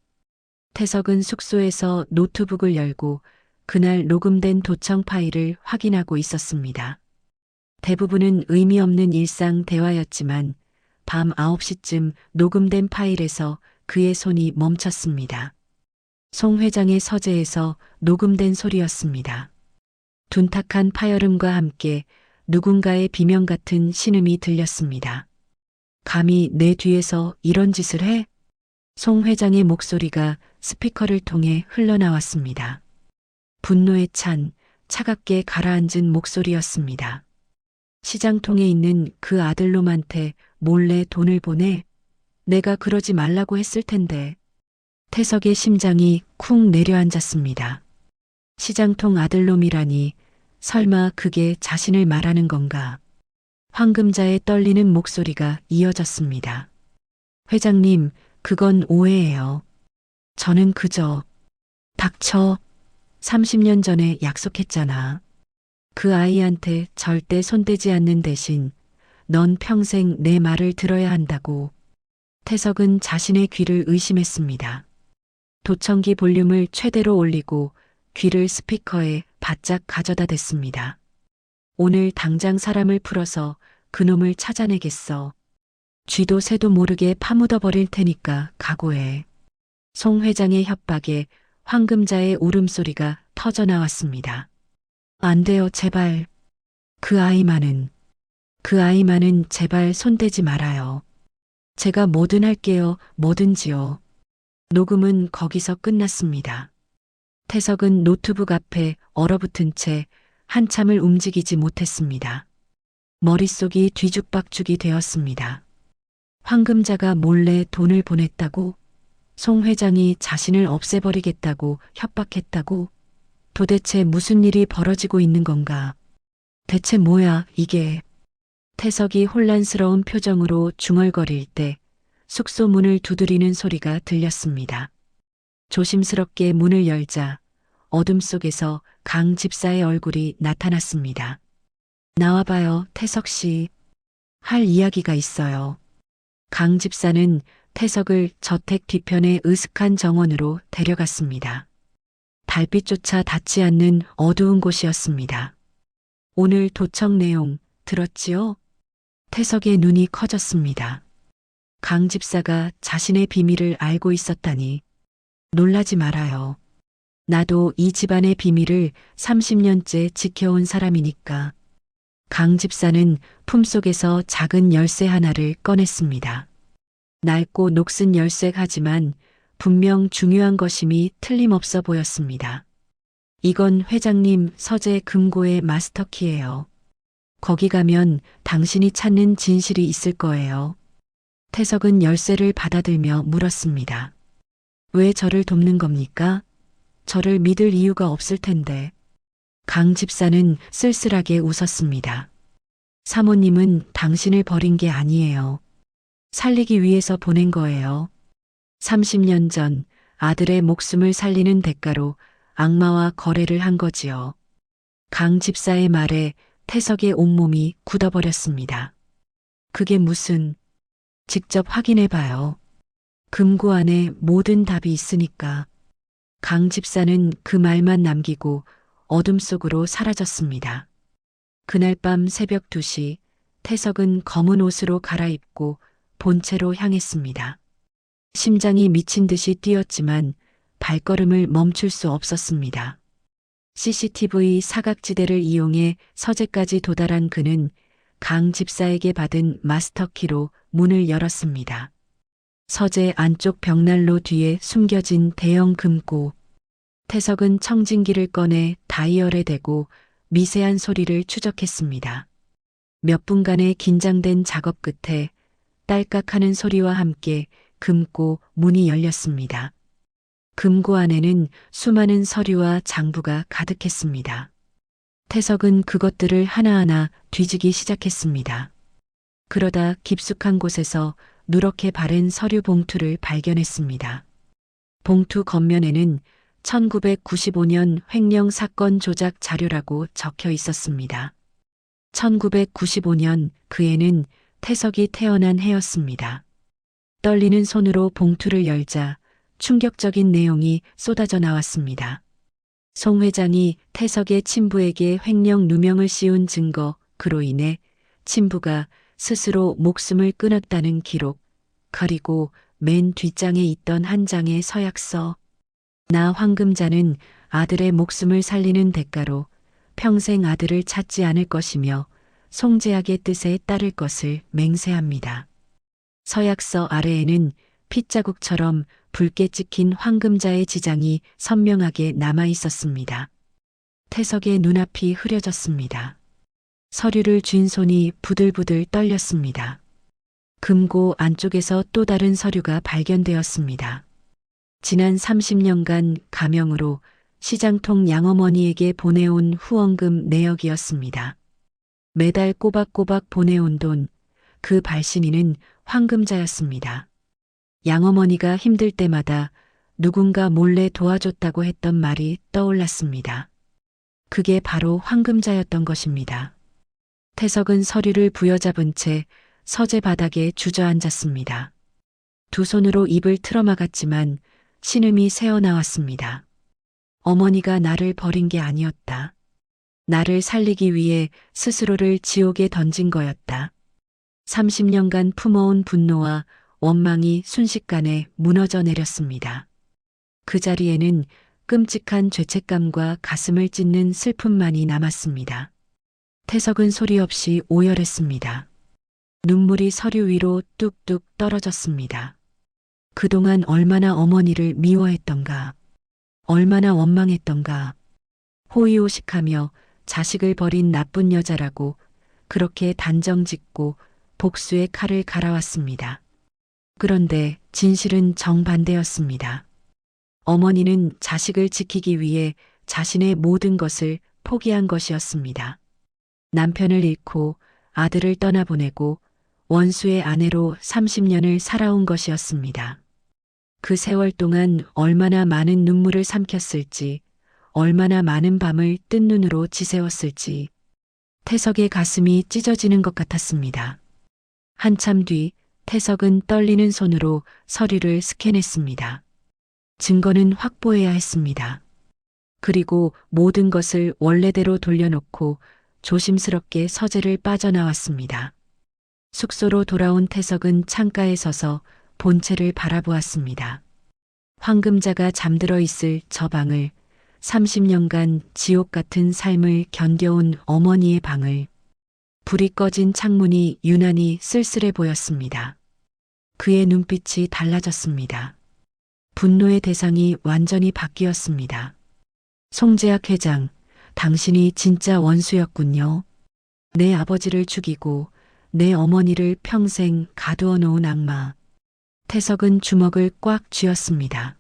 태석은 숙소에서 노트북을 열고 그날 녹음된 도청 파일을 확인하고 있었습니다. 대부분은 의미 없는 일상 대화였지만 밤 9시쯤 녹음된 파일에서 그의 손이 멈췄습니다. 송 회장의 서재에서 녹음된 소리였습니다. 둔탁한 파열음과 함께 누군가의 비명 같은 신음이 들렸습니다. 감히 내 뒤에서 이런 짓을 해? 송 회장의 목소리가 스피커를 통해 흘러나왔습니다. 분노에 찬 차갑게 가라앉은 목소리였습니다. 시장통에 있는 그 아들놈한테 몰래 돈을 보내? 내가 그러지 말라고 했을 텐데. 태석의 심장이 쿵 내려앉았습니다. 시장통 아들놈이라니 설마 그게 자신을 말하는 건가? 황금자의 떨리는 목소리가 이어졌습니다. 회장님, 그건 오해예요. 저는 그저 닥쳐. 30년 전에 약속했잖아. 그 아이한테 절대 손대지 않는 대신 넌 평생 내 말을 들어야 한다고. 태석은 자신의 귀를 의심했습니다. 도청기 볼륨을 최대로 올리고 귀를 스피커에 바짝 가져다 댔습니다. 오늘 당장 사람을 풀어서 그놈을 찾아내겠어. 쥐도 새도 모르게 파묻어 버릴 테니까 각오해. 송 회장의 협박에 황금자의 울음소리가 터져나왔습니다. 안 돼요, 제발. 그 아이만은 제발 손대지 말아요. 제가 뭐든 할게요, 뭐든지요. 녹음은 거기서 끝났습니다. 태석은 노트북 앞에 얼어붙은 채 한참을 움직이지 못했습니다. 머릿속이 뒤죽박죽이 되었습니다. 황금자가 몰래 돈을 보냈다고? 송 회장이 자신을 없애버리겠다고 협박했다고? 도대체 무슨 일이 벌어지고 있는 건가? 대체 뭐야, 이게? 태석이 혼란스러운 표정으로 중얼거릴 때 숙소 문을 두드리는 소리가 들렸습니다. 조심스럽게 문을 열자 어둠 속에서 강 집사의 얼굴이 나타났습니다. 나와봐요, 태석 씨. 할 이야기가 있어요. 강 집사는 태석을 저택 뒤편의 으슥한 정원으로 데려갔습니다. 달빛조차 닿지 않는 어두운 곳이었습니다. 오늘 도청 내용 들었지요? 태석의 눈이 커졌습니다. 강 집사가 자신의 비밀을 알고 있었다니. 놀라지 말아요. 나도 이 집안의 비밀을 30년째 지켜온 사람이니까. 강 집사는 품속에서 작은 열쇠 하나를 꺼냈습니다. 낡고 녹슨 열쇠하지만 분명 중요한 것임이 틀림없어 보였습니다. 이건 회장님 서재 금고의 마스터키예요. 거기 가면 당신이 찾는 진실이 있을 거예요. 태석은 열쇠를 받아들며 물었습니다. 왜 저를 돕는 겁니까? 저를 믿을 이유가 없을 텐데. 강 집사는 쓸쓸하게 웃었습니다. 사모님은 당신을 버린 게 아니에요. 살리기 위해서 보낸 거예요. 30년 전 아들의 목숨을 살리는 대가로 악마와 거래를 한 거지요. 강 집사의 말에 태석의 온몸이 굳어버렸습니다. 그게 무슨... 직접 확인해 봐요. 금고 안에 모든 답이 있으니까. 강 집사는 그 말만 남기고 어둠 속으로 사라졌습니다. 그날 밤 새벽 2시 태석은 검은 옷으로 갈아입고 본체로 향했습니다. 심장이 미친 듯이 뛰었지만 발걸음을 멈출 수 없었습니다. CCTV 사각지대를 이용해 서재까지 도달한 그는 강 집사에게 받은 마스터키로 문을 열었습니다. 서재 안쪽 벽난로 뒤에 숨겨진 대형 금고. 태석은 청진기를 꺼내 다이얼에 대고 미세한 소리를 추적했습니다. 몇 분간의 긴장된 작업 끝에 딸깍하는 소리와 함께 금고 문이 열렸습니다. 금고 안에는 수많은 서류와 장부가 가득했습니다. 태석은 그것들을 하나하나 뒤지기 시작했습니다. 그러다 깊숙한 곳에서 누렇게 바랜 서류 봉투를 발견했습니다. 봉투 겉면에는 1995년 횡령 사건 조작 자료라고 적혀 있었습니다. 1995년 그 해는 태석이 태어난 해였습니다. 떨리는 손으로 봉투를 열자 충격적인 내용이 쏟아져 나왔습니다. 송 회장이 태석의 친부에게 횡령 누명을 씌운 증거, 그로 인해 친부가 스스로 목숨을 끊었다는 기록, 그리고 맨 뒷장에 있던 한 장의 서약서. 나 황금자는 아들의 목숨을 살리는 대가로 평생 아들을 찾지 않을 것이며 송재학의 뜻에 따를 것을 맹세합니다. 서약서 아래에는 핏자국처럼 붉게 찍힌 황금자의 지장이 선명하게 남아 있었습니다. 태석의 눈앞이 흐려졌습니다. 서류를 쥔 손이 부들부들 떨렸습니다. 금고 안쪽에서 또 다른 서류가 발견되었습니다. 지난 30년간 가명으로 시장통 양어머니에게 보내온 후원금 내역이었습니다. 매달 꼬박꼬박 보내온 돈, 그 발신인은 황금자였습니다. 양어머니가 힘들 때마다 누군가 몰래 도와줬다고 했던 말이 떠올랐습니다. 그게 바로 황금자였던 것입니다. 태석은 서류를 부여잡은 채 서재 바닥에 주저앉았습니다. 두 손으로 입을 틀어막았지만 신음이 새어나왔습니다. 어머니가 나를 버린 게 아니었다. 나를 살리기 위해 스스로를 지옥에 던진 거였다. 30년간 품어온 분노와 원망이 순식간에 무너져 내렸습니다. 그 자리에는 끔찍한 죄책감과 가슴을 찢는 슬픔만이 남았습니다. 태석은 소리 없이 오열했습니다. 눈물이 서류 위로 뚝뚝 떨어졌습니다. 그동안 얼마나 어머니를 미워했던가, 얼마나 원망했던가, 호의호식하며 자식을 버린 나쁜 여자라고 그렇게 단정짓고 복수의 칼을 갈아왔습니다. 그런데 진실은 정반대였습니다. 어머니는 자식을 지키기 위해 자신의 모든 것을 포기한 것이었습니다. 남편을 잃고 아들을 떠나보내고 원수의 아내로 30년을 살아온 것이었습니다. 그 세월 동안 얼마나 많은 눈물을 삼켰을지, 얼마나 많은 밤을 뜬 눈으로 지새웠을지, 태석의 가슴이 찢어지는 것 같았습니다. 한참 뒤 태석은 떨리는 손으로 서류를 스캔했습니다. 증거는 확보해야 했습니다. 그리고 모든 것을 원래대로 돌려놓고 조심스럽게 서재를 빠져나왔습니다. 숙소로 돌아온 태석은 창가에 서서 본체를 바라보았습니다. 황금자가 잠들어 있을 저 방을, 30년간 지옥 같은 삶을 견뎌온 어머니의 방을, 불이 꺼진 창문이 유난히 쓸쓸해 보였습니다. 그의 눈빛이 달라졌습니다. 분노의 대상이 완전히 바뀌었습니다. 송재학 회장, 당신이 진짜 원수였군요. 내 아버지를 죽이고 내 어머니를 평생 가두어 놓은 악마. 태석은 주먹을 꽉 쥐었습니다.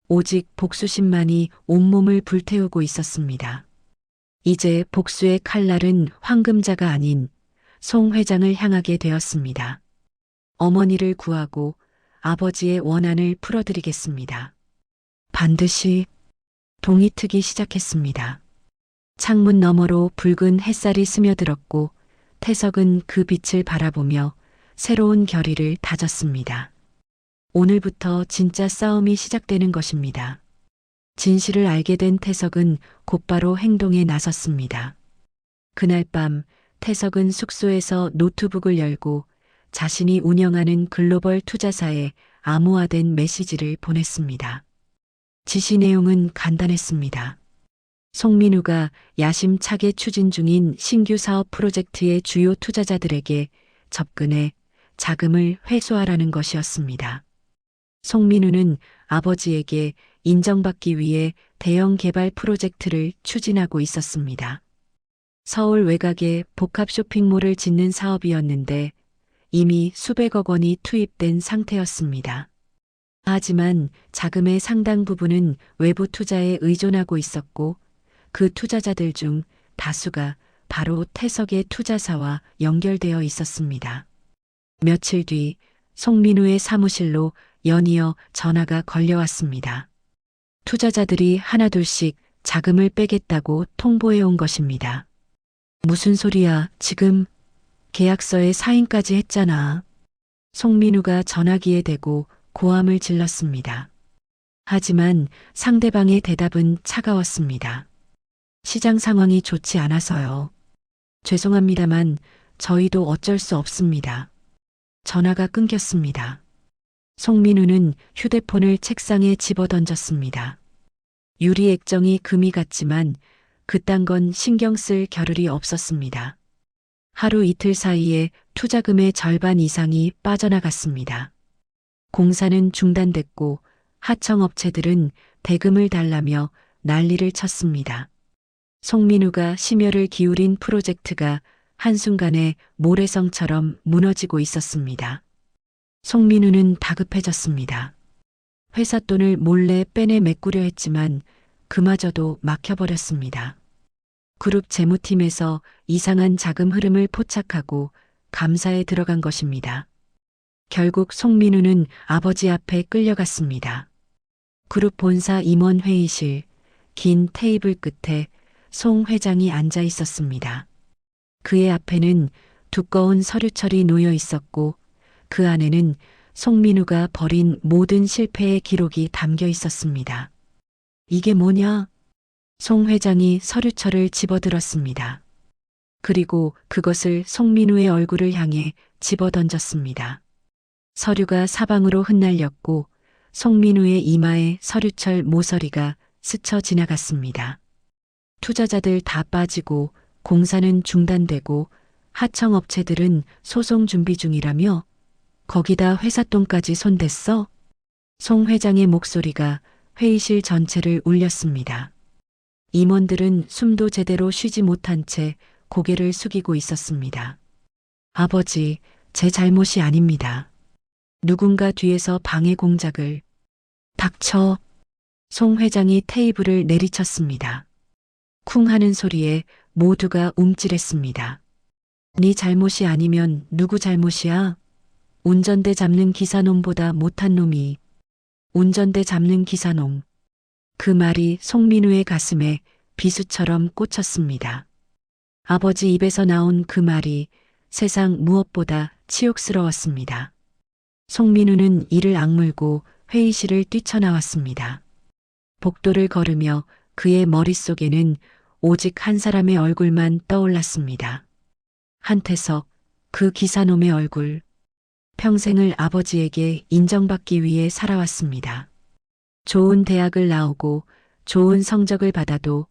오직 복수심만이 온몸을 불태우고 있었습니다. 이제 복수의 칼날은 황금자가 아닌 송 회장을 향하게 되었습니다. 어머니를 구하고 아버지의 원한을 풀어드리겠습니다. 반드시 동이 트기 시작했습니다. 창문 너머로 붉은 햇살이 스며들었고 태석은 그 빛을 바라보며 새로운 결의를 다졌습니다. 오늘부터 진짜 싸움이 시작되는 것입니다. 진실을 알게 된 태석은 곧바로 행동에 나섰습니다. 그날 밤 태석은 숙소에서 노트북을 열고 자신이 운영하는 글로벌 투자사에 암호화된 메시지를 보냈습니다. 지시 내용은 간단했습니다. 송민우가 야심차게 추진 중인 신규 사업 프로젝트의 주요 투자자들에게 접근해 자금을 회수하라는 것이었습니다. 송민우는 아버지에게 인정받기 위해 대형 개발 프로젝트를 추진하고 있었습니다. 서울 외곽에 복합 쇼핑몰을 짓는 사업이었는데 이미 수백억 원이 투입된 상태였습니다. 하지만 자금의 상당 부분은 외부 투자에 의존하고 있었고 그 투자자들 중 다수가 바로 태석의 투자사와 연결되어 있었습니다. 며칠 뒤 송민우의 사무실로 연이어 전화가 걸려왔습니다. 투자자들이 하나둘씩 자금을 빼겠다고 통보해 온 것입니다. 무슨 소리야, 지금 계약서에 사인까지 했잖아. 송민우가 전화기에 대고 고함을 질렀습니다. 하지만 상대방의 대답은 차가웠습니다. 시장 상황이 좋지 않아서요. 죄송합니다만 저희도 어쩔 수 없습니다. 전화가 끊겼습니다. 송민우는 휴대폰을 책상에 집어던졌습니다. 유리 액정이 금이 같지만 그딴 건 신경 쓸 겨를이 없었습니다. 하루 이틀 사이에 투자금의 절반 이상이 빠져나갔습니다. 공사는 중단됐고 하청업체들은 대금을 달라며 난리를 쳤습니다. 송민우가 심혈을 기울인 프로젝트가 한순간에 모래성처럼 무너지고 있었습니다. 송민우는 다급해졌습니다. 회사 돈을 몰래 빼내 메꾸려 했지만 그마저도 막혀버렸습니다. 그룹 재무팀에서 이상한 자금 흐름을 포착하고 감사에 들어간 것입니다. 결국 송민우는 아버지 앞에 끌려갔습니다. 그룹 본사 임원 회의실, 긴 테이블 끝에 송 회장이 앉아 있었습니다. 그의 앞에는 두꺼운 서류철이 놓여 있었고 그 안에는 송민우가 벌인 모든 실패의 기록이 담겨 있었습니다. 이게 뭐냐? 송 회장이 서류철을 집어들었습니다. 그리고 그것을 송민우의 얼굴을 향해 집어던졌습니다. 서류가 사방으로 흩날렸고 송민우의 이마에 서류철 모서리가 스쳐 지나갔습니다. 투자자들 다 빠지고 공사는 중단되고 하청업체들은 소송 준비 중이라며 거기다 회사 돈까지 손댔어? 송 회장의 목소리가 회의실 전체를 울렸습니다. 임원들은 숨도 제대로 쉬지 못한 채 고개를 숙이고 있었습니다. 아버지, 제 잘못이 아닙니다. 누군가 뒤에서 방해 공작을. 닥쳐. 송 회장이 테이블을 내리쳤습니다. 쿵 하는 소리에 모두가 움찔했습니다. 네 잘못이 아니면 누구 잘못이야? 운전대 잡는 기사놈보다 못한 놈이. 운전대 잡는 기사놈. 그 말이 송민우의 가슴에 비수처럼 꽂혔습니다. 아버지 입에서 나온 그 말이 세상 무엇보다 치욕스러웠습니다. 송민우는 이를 악물고 회의실을 뛰쳐나왔습니다. 복도를 걸으며 그의 머릿속에는 오직 한 사람의 얼굴만 떠올랐습니다. 한태석, 그 기사놈의 얼굴. 평생을 아버지에게 인정받기 위해 살아왔습니다. 좋은 대학을 나오고 좋은 성적을 받아도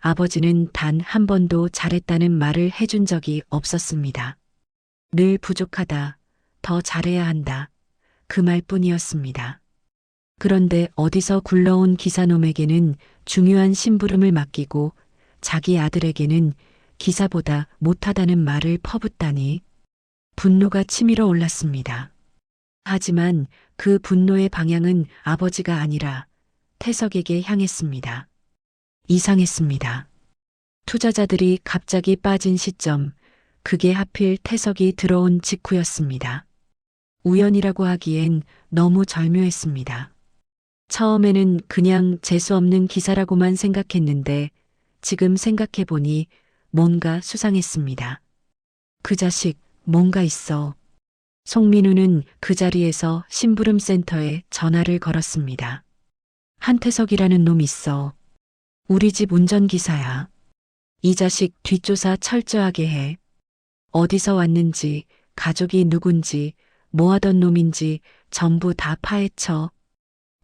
아버지는 단 한 번도 잘했다는 말을 해준 적이 없었습니다. 늘 부족하다, 더 잘해야 한다, 그 말뿐이었습니다. 그런데 어디서 굴러온 기사놈에게는 중요한 심부름을 맡기고 자기 아들에게는 기사보다 못하다는 말을 퍼붓다니 분노가 치밀어 올랐습니다. 하지만 그 분노의 방향은 아버지가 아니라 태석에게 향했습니다. 이상했습니다. 투자자들이 갑자기 빠진 시점, 그게 하필 태석이 들어온 직후였습니다. 우연이라고 하기엔 너무 절묘했습니다. 처음에는 그냥 재수없는 기사라고만 생각했는데 지금 생각해보니 뭔가 수상했습니다. 그 자식 뭔가 있어. 송민우는 그 자리에서 심부름센터에 전화를 걸었습니다. 한태석이라는 놈 있어. 우리 집 운전기사야. 이 자식 뒷조사 철저하게 해. 어디서 왔는지, 가족이 누군지, 뭐 하던 놈인지 전부 다 파헤쳐.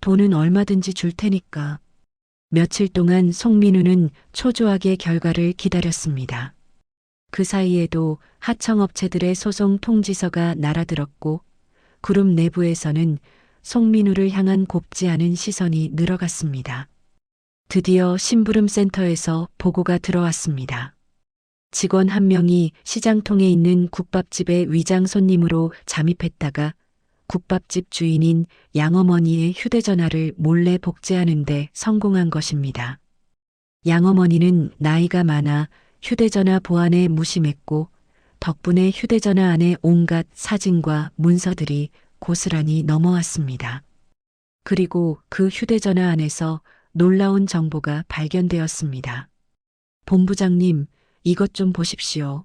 돈은 얼마든지 줄 테니까. 며칠 동안 송민우는 초조하게 결과를 기다렸습니다. 그 사이에도 하청업체들의 소송 통지서가 날아들었고 그룹 내부에서는 송민우를 향한 곱지 않은 시선이 늘어갔습니다. 드디어 심부름센터에서 보고가 들어왔습니다. 직원 한 명이 시장통에 있는 국밥집의 위장 손님으로 잠입했다가 국밥집 주인인 양어머니의 휴대전화를 몰래 복제하는데 성공한 것입니다. 양어머니는 나이가 많아 휴대전화 보안에 무심했고 덕분에 휴대전화 안에 온갖 사진과 문서들이 고스란히 넘어왔습니다. 그리고 그 휴대전화 안에서 놀라운 정보가 발견되었습니다. 본부장님, 이것 좀 보십시오.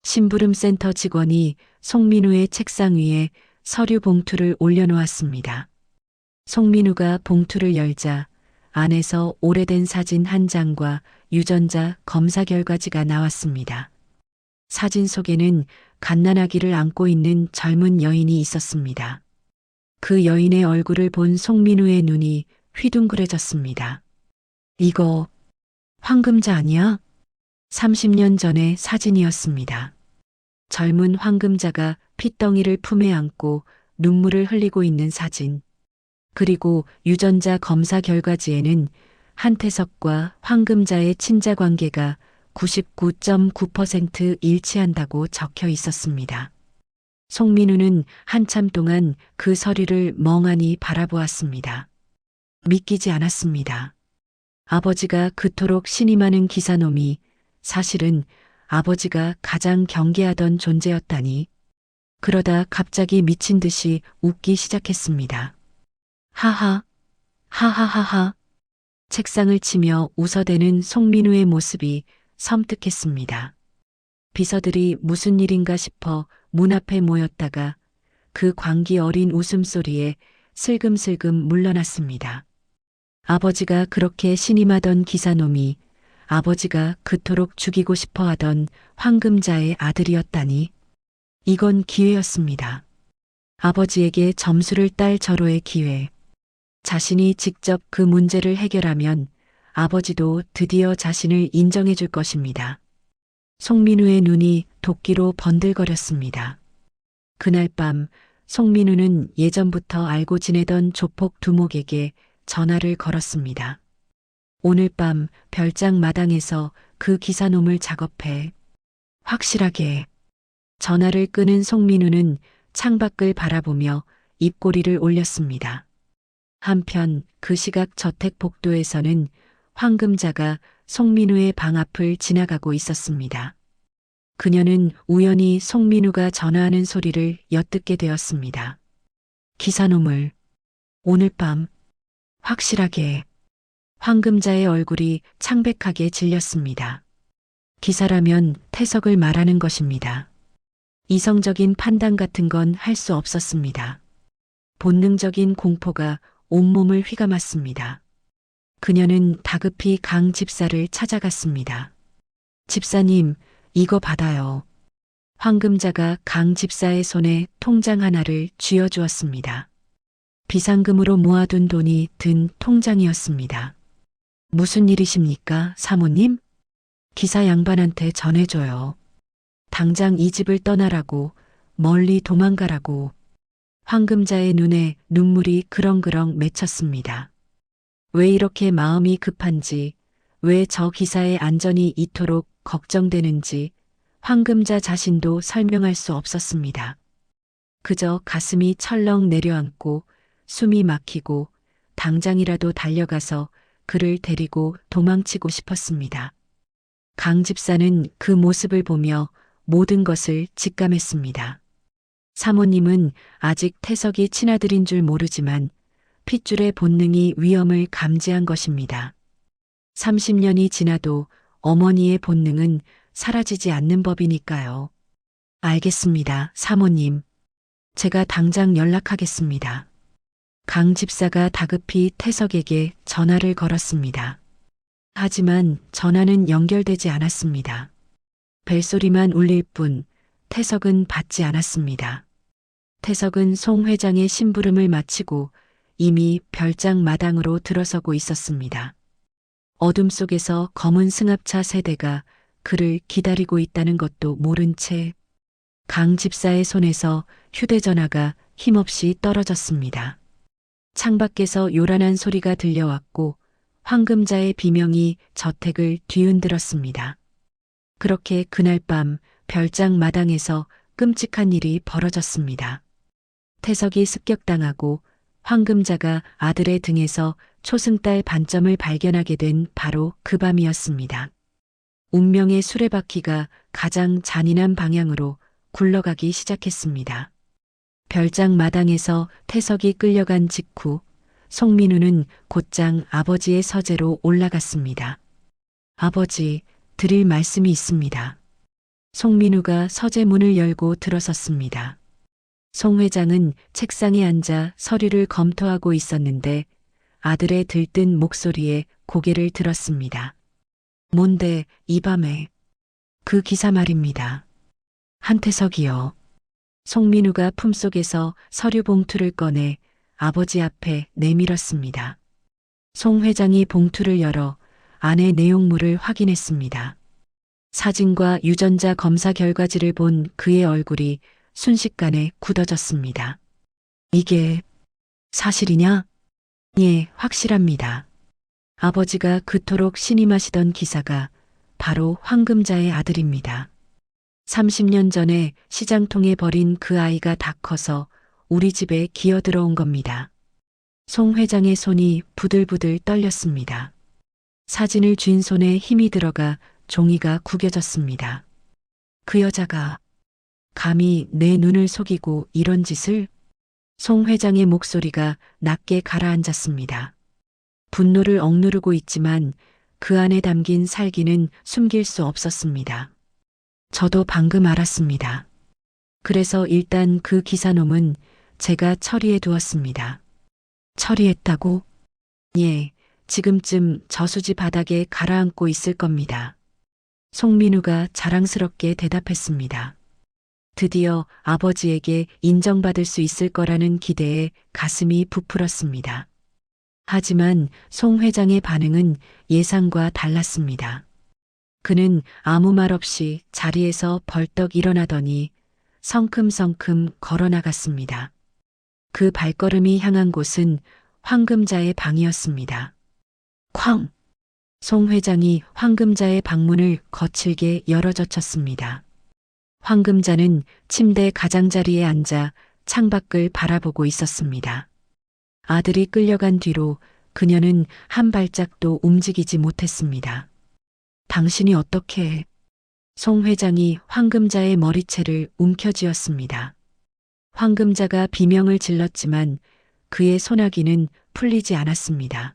심부름센터 직원이 송민우의 책상 위에 서류 봉투를 올려놓았습니다. 송민우가 봉투를 열자 안에서 오래된 사진 한 장과 유전자 검사 결과지가 나왔습니다. 사진 속에는 갓난아기를 안고 있는 젊은 여인이 있었습니다. 그 여인의 얼굴을 본 송민우의 눈이 휘둥그레졌습니다. 이거 황금자 아니야? 30년 전의 사진이었습니다. 젊은 황금자가 핏덩이를 품에 안고 눈물을 흘리고 있는 사진. 그리고 유전자 검사 결과지에는 한태석과 황금자의 친자 관계가 99.9% 일치한다고 적혀 있었습니다. 송민우는 한참 동안 그 서류를 멍하니 바라보았습니다. 믿기지 않았습니다. 아버지가 그토록 신임하는 기사놈이 사실은 아버지가 가장 경계하던 존재였다니. 그러다 갑자기 미친 듯이 웃기 시작했습니다. 하하, 하하하하. 책상을 치며 웃어대는 송민우의 모습이 섬뜩했습니다. 비서들이 무슨 일인가 싶어 문 앞에 모였다가 그 광기 어린 웃음소리에 슬금슬금 물러났습니다. 아버지가 그렇게 신임하던 기사놈이 아버지가 그토록 죽이고 싶어 하던 황금자의 아들이었다니. 이건 기회였습니다. 아버지에게 점수를 딸 절호의 기회. 자신이 직접 그 문제를 해결하면 아버지도 드디어 자신을 인정해 줄 것입니다. 송민우의 눈이 도끼로 번들거렸습니다. 그날 밤 송민우는 예전부터 알고 지내던 조폭 두목에게 전화를 걸었습니다. 오늘 밤 별장 마당에서 그 기사놈을 작업해. 확실하게. 전화를 끊은 송민우는 창밖을 바라보며 입꼬리를 올렸습니다. 한편 그 시각 저택 복도에서는 황금자가 송민우의 방 앞을 지나가고 있었습니다. 그녀는 우연히 송민우가 전화하는 소리를 엿듣게 되었습니다. 기사놈을 오늘 밤 확실하게. 황금자의 얼굴이 창백하게 질렸습니다. 기사라면 태석을 말하는 것입니다. 이성적인 판단 같은 건 할 수 없었습니다. 본능적인 공포가 온몸을 휘감았습니다. 그녀는 다급히 강 집사를 찾아갔습니다. 집사님, 이거 받아요. 황금자가 강 집사의 손에 통장 하나를 쥐어주었습니다. 비상금으로 모아둔 돈이 든 통장이었습니다. 무슨 일이십니까, 사모님? 기사 양반한테 전해줘요. 당장 이 집을 떠나라고, 멀리 도망가라고. 황금자의 눈에 눈물이 그렁그렁 맺혔습니다. 왜 이렇게 마음이 급한지, 왜 저 기사의 안전이 이토록 걱정되는지 황금자 자신도 설명할 수 없었습니다. 그저 가슴이 철렁 내려앉고 숨이 막히고 당장이라도 달려가서 그를 데리고 도망치고 싶었습니다. 강 집사는 그 모습을 보며 모든 것을 직감했습니다. 사모님은 아직 태석이 친아들인 줄 모르지만 핏줄의 본능이 위험을 감지한 것입니다. 30년이 지나도 어머니의 본능은 사라지지 않는 법이니까요. 알겠습니다, 사모님. 제가 당장 연락하겠습니다. 강 집사가 다급히 태석에게 전화를 걸었습니다. 하지만 전화는 연결되지 않았습니다. 벨소리만 울릴 뿐 태석은 받지 않았습니다. 태석은 송 회장의 심부름을 마치고 이미 별장 마당으로 들어서고 있었습니다. 어둠 속에서 검은 승합차 세대가 그를 기다리고 있다는 것도 모른 채 강 집사의 손에서 휴대전화가 힘없이 떨어졌습니다. 창밖에서 요란한 소리가 들려왔고 황금자의 비명이 저택을 뒤흔들었습니다. 그렇게 그날 밤 별장 마당에서 끔찍한 일이 벌어졌습니다. 태석이 습격당하고 황금자가 아들의 등에서 초승달 반점을 발견하게 된 바로 그 밤이었습니다. 운명의 수레바퀴가 가장 잔인한 방향으로 굴러가기 시작했습니다. 별장 마당에서 태석이 끌려간 직후 송민우는 곧장 아버지의 서재로 올라갔습니다. 아버지, 드릴 말씀이 있습니다. 송민우가 서재 문을 열고 들어섰습니다. 송 회장은 책상에 앉아 서류를 검토하고 있었는데 아들의 들뜬 목소리에 고개를 들었습니다. 뭔데 이 밤에? 그 기사 말입니다. 한태석이요. 송민우가 품속에서 서류 봉투를 꺼내 아버지 앞에 내밀었습니다. 송 회장이 봉투를 열어 안의 내용물을 확인했습니다. 사진과 유전자 검사 결과지를 본 그의 얼굴이 순식간에 굳어졌습니다. 이게 사실이냐? 예, 확실합니다. 아버지가 그토록 신임하시던 기사가 바로 황금자의 아들입니다. 30년 전에 시장통에 버린 그 아이가 다 커서 우리 집에 기어들어온 겁니다. 송 회장의 손이 부들부들 떨렸습니다. 사진을 쥔 손에 힘이 들어가 종이가 구겨졌습니다. 그 여자가 감히 내 눈을 속이고 이런 짓을? 송 회장의 목소리가 낮게 가라앉았습니다. 분노를 억누르고 있지만 그 안에 담긴 살기는 숨길 수 없었습니다. 저도 방금 알았습니다. 그래서 일단 그 기사놈은 제가 처리해 두었습니다. 처리했다고? 예, 지금쯤 저수지 바닥에 가라앉고 있을 겁니다. 송민우가 자랑스럽게 대답했습니다. 드디어 아버지에게 인정받을 수 있을 거라는 기대에 가슴이 부풀었습니다. 하지만 송 회장의 반응은 예상과 달랐습니다. 그는 아무 말 없이 자리에서 벌떡 일어나더니 성큼성큼 걸어나갔습니다. 그 발걸음이 향한 곳은 황금자의 방이었습니다. 쾅! 송 회장이 황금자의 방문을 거칠게 열어젖혔습니다. 황금자는 침대 가장자리에 앉아 창밖을 바라보고 있었습니다. 아들이 끌려간 뒤로 그녀는 한 발짝도 움직이지 못했습니다. 당신이 어떻게 해? 송 회장이 황금자의 머리채를 움켜쥐었습니다. 황금자가 비명을 질렀지만 그의 소나기는 풀리지 않았습니다.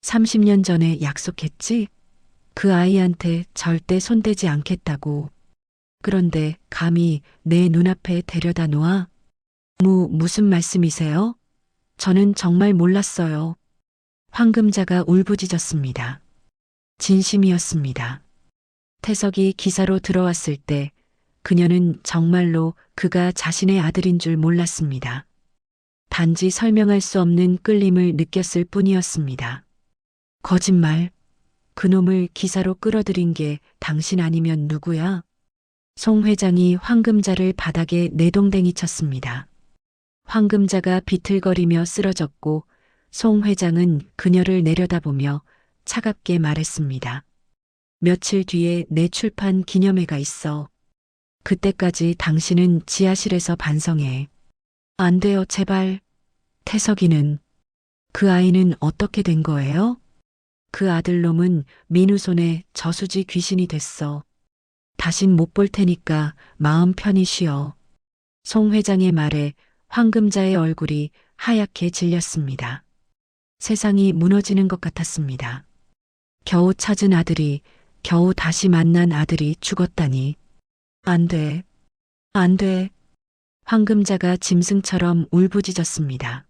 30년 전에 약속했지? 그 아이한테 절대 손대지 않겠다고. 그런데 감히 내 눈앞에 데려다 놓아? 무슨 말씀이세요? 저는 정말 몰랐어요. 황금자가 울부짖었습니다. 진심이었습니다. 태석이 기사로 들어왔을 때 그녀는 정말로 그가 자신의 아들인 줄 몰랐습니다. 단지 설명할 수 없는 끌림을 느꼈을 뿐이었습니다. 거짓말. 그놈을 기사로 끌어들인 게 당신 아니면 누구야? 송 회장이 황금자를 바닥에 내동댕이 쳤습니다. 황금자가 비틀거리며 쓰러졌고 송 회장은 그녀를 내려다보며 차갑게 말했습니다. 며칠 뒤에 내 출판 기념회가 있어. 그때까지 당신은 지하실에서 반성해. 안 돼요, 제발. 태석이는, 그 아이는 어떻게 된 거예요? 그 아들놈은 민우 손에 저수지 귀신이 됐어. 다신 못 볼 테니까 마음 편히 쉬어. 송 회장의 말에 황금자의 얼굴이 하얗게 질렸습니다. 세상이 무너지는 것 같았습니다. 겨우 찾은 아들이, 겨우 다시 만난 아들이 죽었다니. 안 돼. 안 돼. 황금자가 짐승처럼 울부짖었습니다.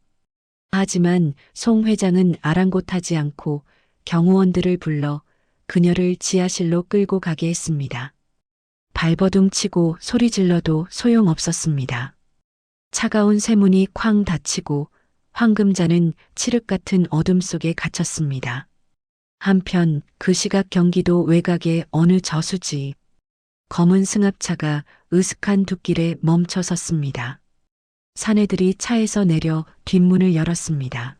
하지만 송 회장은 아랑곳하지 않고 경호원들을 불러 그녀를 지하실로 끌고 가게 했습니다. 발버둥 치고 소리 질러도 소용없었습니다. 차가운 쇠문이 쾅 닫히고 황금자는 칠흑 같은 어둠 속에 갇혔습니다. 한편 그 시각 경기도 외곽의 어느 저수지, 검은 승합차가 으슥한 둑길에 멈춰 섰습니다. 사내들이 차에서 내려 뒷문을 열었습니다.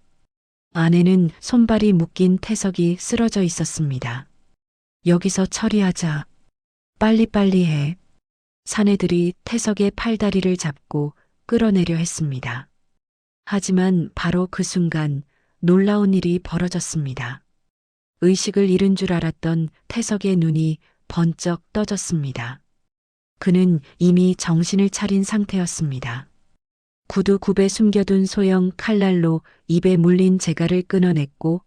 안에는 손발이 묶인 태석이 쓰러져 있었습니다. 여기서 처리하자. 빨리빨리 해. 사내들이 태석의 팔다리를 잡고 끌어내려 했습니다. 하지만 바로 그 순간 놀라운 일이 벌어졌습니다. 의식을 잃은 줄 알았던 태석의 눈이 번쩍 떠졌습니다. 그는 이미 정신을 차린 상태였습니다. 구두 굽에 숨겨둔 소형 칼날로 입에 물린 재갈을 끊어냈고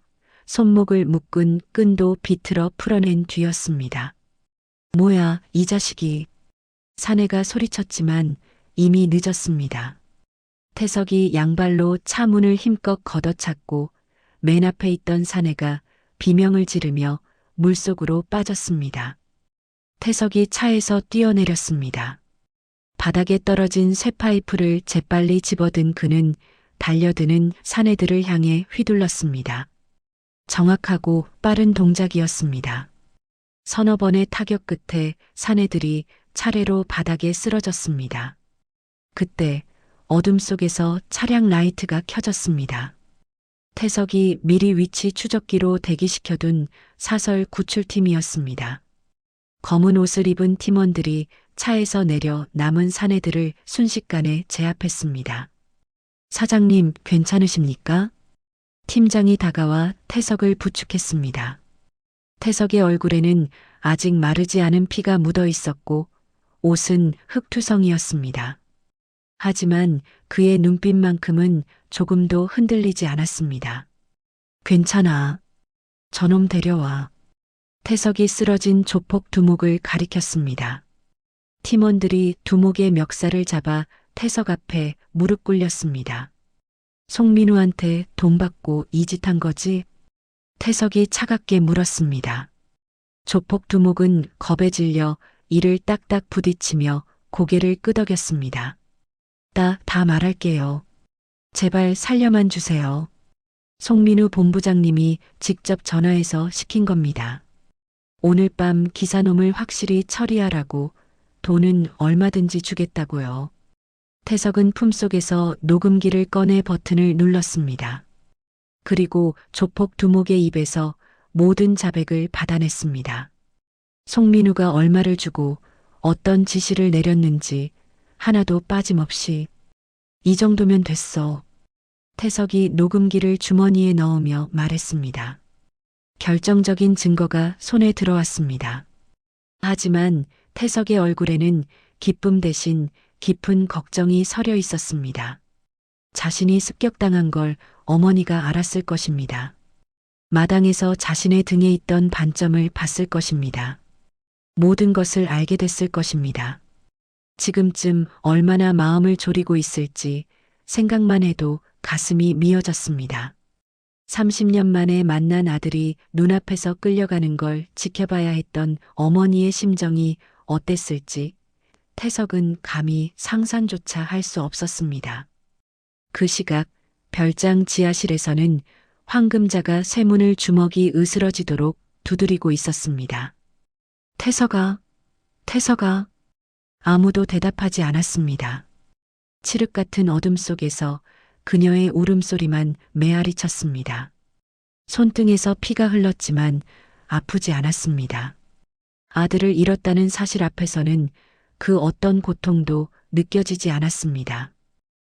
손목을 묶은 끈도 비틀어 풀어낸 뒤였습니다. 뭐야, 이 자식이. 사내가 소리쳤지만 이미 늦었습니다. 태석이 양발로 차 문을 힘껏 걷어찼고 맨 앞에 있던 사내가 비명을 지르며 물속으로 빠졌습니다. 태석이 차에서 뛰어내렸습니다. 바닥에 떨어진 쇠파이프를 재빨리 집어든 그는 달려드는 사내들을 향해 휘둘렀습니다. 정확하고 빠른 동작이었습니다. 서너 번의 타격 끝에 사내들이 차례로 바닥에 쓰러졌습니다. 그때 어둠 속에서 차량 라이트가 켜졌습니다. 태석이 미리 위치 추적기로 대기시켜둔 사설 구출팀이었습니다. 검은 옷을 입은 팀원들이 차에서 내려 남은 사내들을 순식간에 제압했습니다. 사장님, 괜찮으십니까? 팀장이 다가와 태석을 부축했습니다. 태석의 얼굴에는 아직 마르지 않은 피가 묻어 있었고 옷은 흙투성이었습니다. 하지만 그의 눈빛만큼은 조금도 흔들리지 않았습니다. 괜찮아. 저놈 데려와. 태석이 쓰러진 조폭 두목을 가리켰습니다. 팀원들이 두목의 멱살을 잡아 태석 앞에 무릎 꿇렸습니다. 송민우한테 돈 받고 이 짓 한 거지? 태석이 차갑게 물었습니다. 조폭 두목은 겁에 질려 이를 딱딱 부딪히며 고개를 끄덕였습니다. 다 말할게요. 제발 살려만 주세요. 송민우 본부장님이 직접 전화해서 시킨 겁니다. 오늘 밤 기사놈을 확실히 처리하라고. 돈은 얼마든지 주겠다고요. 태석은 품속에서 녹음기를 꺼내 버튼을 눌렀습니다. 그리고 조폭 두목의 입에서 모든 자백을 받아냈습니다. 송민우가 얼마를 주고 어떤 지시를 내렸는지 하나도 빠짐없이. 이 정도면 됐어. 태석이 녹음기를 주머니에 넣으며 말했습니다. 결정적인 증거가 손에 들어왔습니다. 하지만 태석의 얼굴에는 기쁨 대신 깊은 걱정이 서려 있었습니다. 자신이 습격당한 걸 어머니가 알았을 것입니다. 마당에서 자신의 등에 있던 반점을 봤을 것입니다. 모든 것을 알게 됐을 것입니다. 지금쯤 얼마나 마음을 졸이고 있을지 생각만 해도 가슴이 미어졌습니다. 30년 만에 만난 아들이 눈앞에서 끌려가는 걸 지켜봐야 했던 어머니의 심정이 어땠을지 태석은 감히 상상조차 할 수 없었습니다. 그 시각 별장 지하실에서는 황금자가 쇠문을 주먹이 으스러지도록 두드리고 있었습니다. 태석아. 아무도 대답하지 않았습니다. 칠흑 같은 어둠 속에서 그녀의 울음소리만 메아리 쳤습니다. 손등에서 피가 흘렀지만 아프지 않았습니다. 아들을 잃었다는 사실 앞에서는 그 어떤 고통도 느껴지지 않았습니다.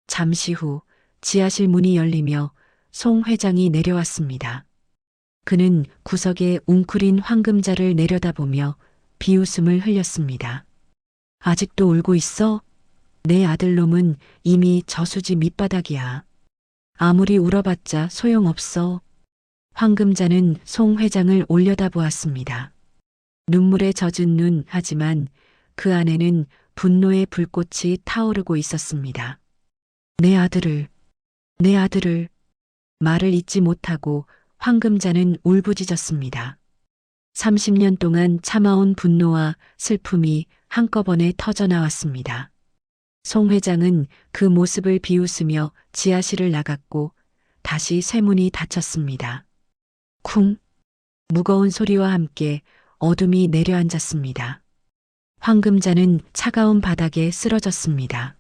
잠시 후 지하실 문이 열리며 송 회장이 내려왔습니다. 그는 구석에 웅크린 황금자를 내려다보며 비웃음을 흘렸습니다. 아직도 울고 있어? 내 아들놈은 이미 저수지 밑바닥이야. 아무리 울어봤자 소용없어. 황금자는 송 회장을 올려다보았습니다. 눈물에 젖은 눈 하지만 그 안에는 분노의 불꽃이 타오르고 있었습니다. 내 아들을, 내 아들을. 말을 잇지 못하고 황금자는 울부짖었습니다. 30년 동안 참아온 분노와 슬픔이 한꺼번에 터져나왔습니다. 송 회장은 그 모습을 비웃으며 지하실을 나갔고 다시 쇠문이 닫혔습니다. 쿵! 무거운 소리와 함께 어둠이 내려앉았습니다. 황금자는 차가운 바닥에 쓰러졌습니다.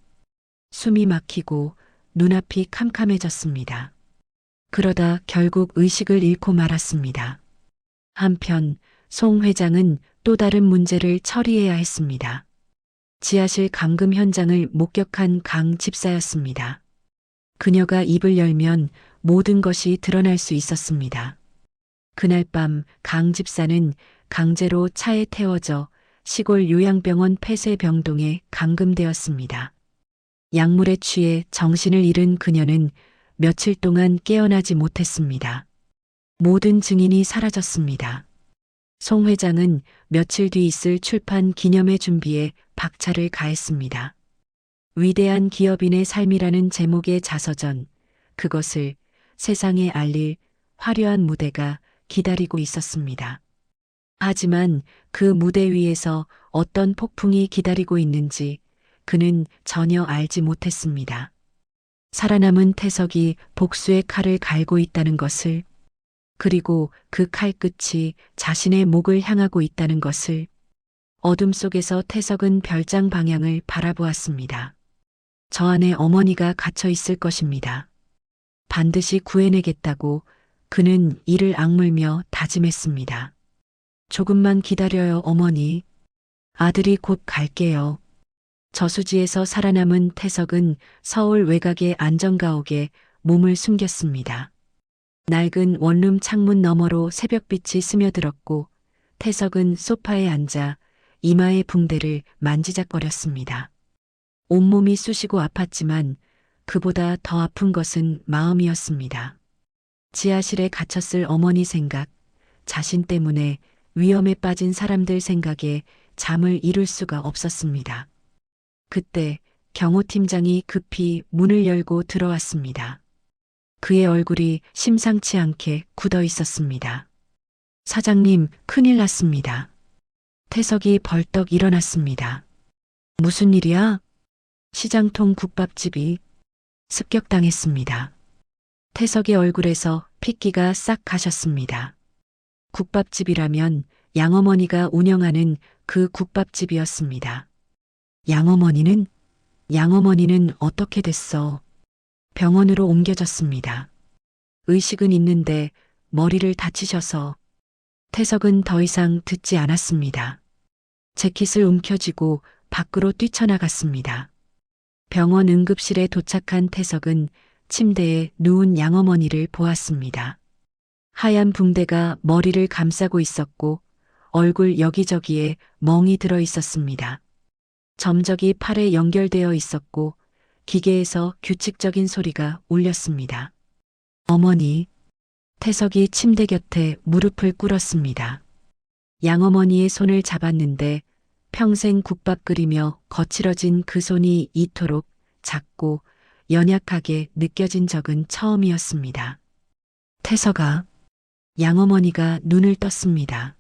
숨이 막히고 눈앞이 캄캄해졌습니다. 그러다 결국 의식을 잃고 말았습니다. 한편 송 회장은 또 다른 문제를 처리해야 했습니다. 지하실 감금 현장을 목격한 강 집사였습니다. 그녀가 입을 열면 모든 것이 드러날 수 있었습니다. 그날 밤 강 집사는 강제로 차에 태워져 시골 요양병원 폐쇄병동에 감금되었습니다. 약물에 취해 정신을 잃은 그녀는 며칠 동안 깨어나지 못했습니다. 모든 증인이 사라졌습니다. 송 회장은 며칠 뒤 있을 출판 기념회 준비에 박차를 가했습니다. 위대한 기업인의 삶이라는 제목의 자서전, 그것을 세상에 알릴 화려한 무대가 기다리고 있었습니다. 하지만 그 무대 위에서 어떤 폭풍이 기다리고 있는지 그는 전혀 알지 못했습니다. 살아남은 태석이 복수의 칼을 갈고 있다는 것을, 그리고 그 칼끝이 자신의 목을 향하고 있다는 것을. 어둠 속에서 태석은 별장 방향을 바라보았습니다. 저 안에 어머니가 갇혀 있을 것입니다. 반드시 구해내겠다고 그는 이를 악물며 다짐했습니다. 조금만 기다려요, 어머니. 아들이 곧 갈게요. 저수지에서 살아남은 태석은 서울 외곽의 안전가옥에 몸을 숨겼습니다. 낡은 원룸 창문 너머로 새벽빛이 스며들었고 태석은 소파에 앉아 이마의 붕대를 만지작거렸습니다. 온몸이 쑤시고 아팠지만 그보다 더 아픈 것은 마음이었습니다. 지하실에 갇혔을 어머니 생각, 자신 때문에 위험에 빠진 사람들 생각에 잠을 이룰 수가 없었습니다. 그때 경호 팀장이 급히 문을 열고 들어왔습니다. 그의 얼굴이 심상치 않게 굳어 있었습니다. 사장님, 큰일 났습니다. 태석이 벌떡 일어났습니다. 무슨 일이야? 시장통 국밥집이 습격당했습니다. 태석의 얼굴에서 핏기가 싹 가셨습니다. 국밥집이라면 양어머니가 운영하는 그 국밥집이었습니다. 양어머니는 어떻게 됐어? 병원으로 옮겨졌습니다. 의식은 있는데 머리를 다치셔서. 태석은 더 이상 듣지 않았습니다. 재킷을 움켜쥐고 밖으로 뛰쳐나갔습니다. 병원 응급실에 도착한 태석은 침대에 누운 양어머니를 보았습니다. 하얀 붕대가 머리를 감싸고 있었고 얼굴 여기저기에 멍이 들어 있었습니다. 점적이 팔에 연결되어 있었고 기계에서 규칙적인 소리가 울렸습니다. 어머니. 태석이 침대 곁에 무릎을 꿇었습니다. 양어머니의 손을 잡았는데 평생 국밥 끓이며 거칠어진 그 손이 이토록 작고 연약하게 느껴진 적은 처음이었습니다. 태석아. 양어머니가 눈을 떴습니다.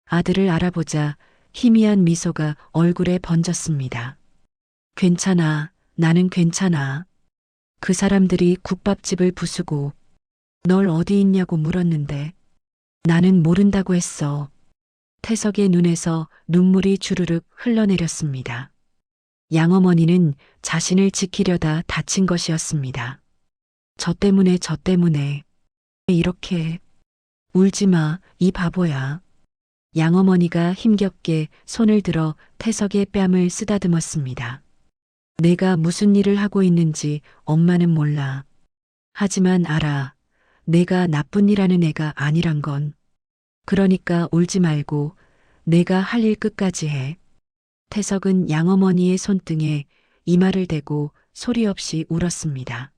아들을 알아보자 희미한 미소가 얼굴에 번졌습니다. 괜찮아, 나는 괜찮아. 그 사람들이 국밥집을 부수고 널 어디 있냐고 물었는데 나는 모른다고 했어. 태석의 눈에서 눈물이 주르륵 흘러내렸습니다. 양어머니는 자신을 지키려다 다친 것이었습니다. 저 때문에 이렇게. 울지 마, 이 바보야. 양어머니가 힘겹게 손을 들어 태석의 뺨을 쓰다듬었습니다. 내가 무슨 일을 하고 있는지 엄마는 몰라. 하지만 알아. 내가 나쁜 일 하는 애가 아니란 건. 그러니까 울지 말고 내가 할 일 끝까지 해. 태석은 양어머니의 손등에 이마를 대고 소리 없이 울었습니다.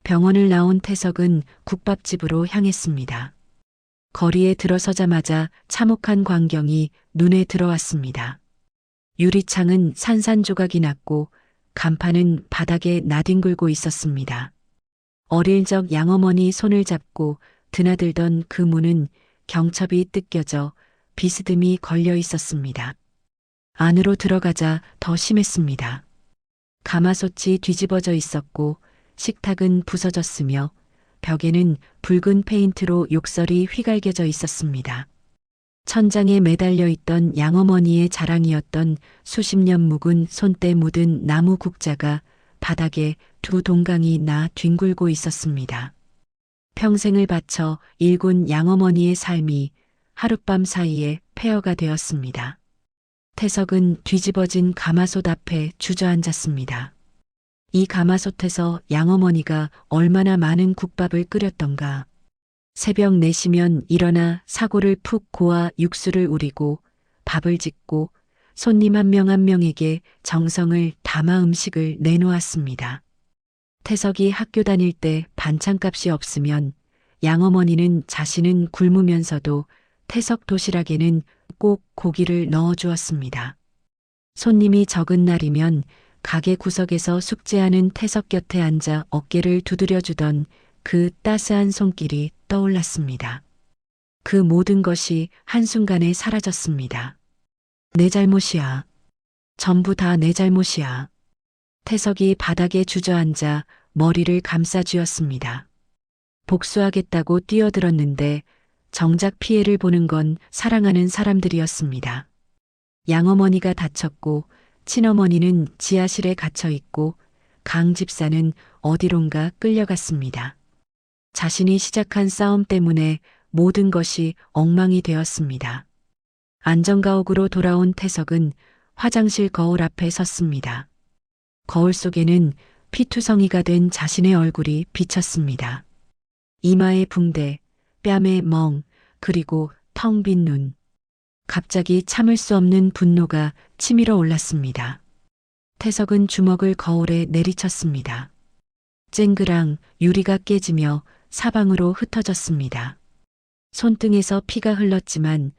병원을 나온 태석은 국밥집으로 향했습니다. 거리에 들어서자마자 참혹한 광경이 눈에 들어왔습니다. 유리창은 산산조각이 났고 간판은 바닥에 나뒹굴고 있었습니다. 어릴 적 양어머니 손을 잡고 드나들던 그 문은 경첩이 뜯겨져 비스듬히 걸려 있었습니다. 안으로 들어가자 더 심했습니다. 가마솥이 뒤집어져 있었고 식탁은 부서졌으며 벽에는 붉은 페인트로 욕설이 휘갈겨져 있었습니다. 천장에 매달려 있던 양어머니의 자랑이었던 수십 년 묵은 손때 묻은 나무 국자가 바닥에 두 동강이 나 뒹굴고 있었습니다. 평생을 바쳐 일군 양어머니의 삶이 하룻밤 사이에 폐허가 되었습니다. 태석은 뒤집어진 가마솥 앞에 주저앉았습니다. 이 가마솥에서 양어머니가 얼마나 많은 국밥을 끓였던가. 새벽 4시면 일어나 사골을 푹 고아 육수를 우리고 밥을 짓고 손님 한 명 한 명에게 정성을 담아 음식을 내놓았습니다. 태석이 학교 다닐 때 반찬값이 없으면 양어머니는 자신은 굶으면서도 태석 도시락에는 꼭 고기를 넣어 주었습니다. 손님이 적은 날이면 가게 구석에서 숙제하는 태석 곁에 앉아 어깨를 두드려 주던 그 따스한 손길이 떠올랐습니다. 그 모든 것이 한순간에 사라졌습니다. 내 잘못이야. 전부 다 내 잘못이야. 태석이 바닥에 주저앉아 머리를 감싸 쥐었습니다. 복수하겠다고 뛰어들었는데 정작 피해를 보는 건 사랑하는 사람들이었습니다. 양어머니가 다쳤고 친어머니는 지하실에 갇혀 있고 강 집사는 어디론가 끌려갔습니다. 자신이 시작한 싸움 때문에 모든 것이 엉망이 되었습니다. 안전가옥으로 돌아온 태석은 화장실 거울 앞에 섰습니다. 거울 속에는 피투성이가 된 자신의 얼굴이 비쳤습니다. 이마에 붕대, 뺨에 멍, 그리고 텅 빈 눈. 갑자기 참을 수 없는 분노가 치밀어 올랐습니다. 태석은 주먹을 거울에 내리쳤습니다. 쨍그랑 유리가 깨지며 사방으로 흩어졌습니다. 손등에서 피가 흘렀지만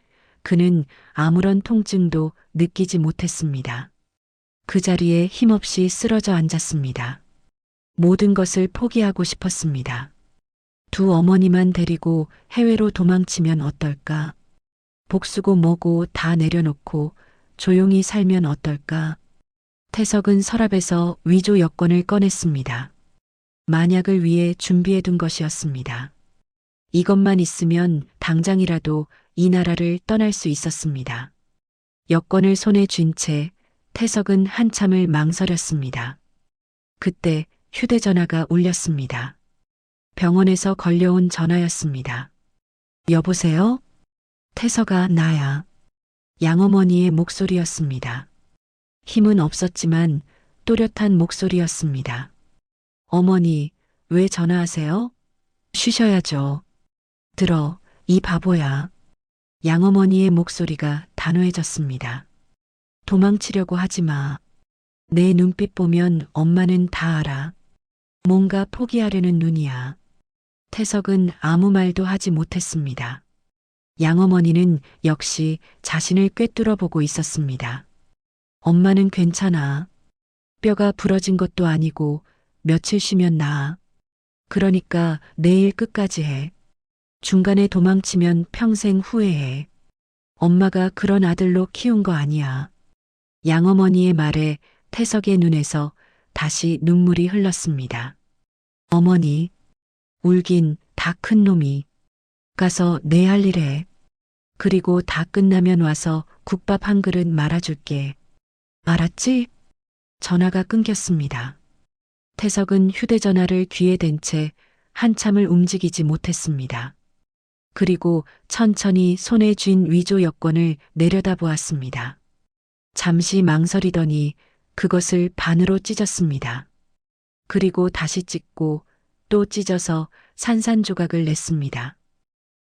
그는 아무런 통증도 느끼지 못했습니다. 그 자리에 힘없이 쓰러져 앉았습니다. 모든 것을 포기하고 싶었습니다. 두 어머니만 데리고 해외로 도망치면 어떨까? 복수고 뭐고 다 내려놓고 조용히 살면 어떨까? 태석은 서랍에서 위조 여권을 꺼냈습니다. 만약을 위해 준비해둔 것이었습니다. 이것만 있으면 당장이라도 이 나라를 떠날 수 있었습니다. 여권을 손에 쥔 채 태석은 한참을 망설였습니다. 그때 휴대전화가 울렸습니다. 병원에서 걸려온 전화였습니다. 여보세요? 태석아, 나야. 양어머니의 목소리였습니다. 힘은 없었지만 또렷한 목소리였습니다. 어머니, 왜 전화하세요? 쉬셔야죠. 들어, 이 바보야. 양어머니의 목소리가 단호해졌습니다. 도망치려고 하지 마. 내 눈빛 보면 엄마는 다 알아. 뭔가 포기하려는 눈이야. 태석은 아무 말도 하지 못했습니다. 양어머니는 역시 자신을 꿰뚫어 보고 있었습니다. 엄마는 괜찮아. 뼈가 부러진 것도 아니고 며칠 쉬면 나아. 그러니까 내일 끝까지 해. 중간에 도망치면 평생 후회해. 엄마가 그런 아들로 키운 거 아니야. 양어머니의 말에 태석의 눈에서 다시 눈물이 흘렀습니다. 어머니, 울긴 다 큰 놈이. 가서 내 할 일 해. 그리고 다 끝나면 와서 국밥 한 그릇 말아줄게. 알았지? 전화가 끊겼습니다. 태석은 휴대전화를 귀에 댄 채 한참을 움직이지 못했습니다. 그리고 천천히 손에 쥔 위조 여권을 내려다보았습니다. 잠시 망설이더니 그것을 반으로 찢었습니다. 그리고 다시 찢고 또 찢어서 산산조각을 냈습니다.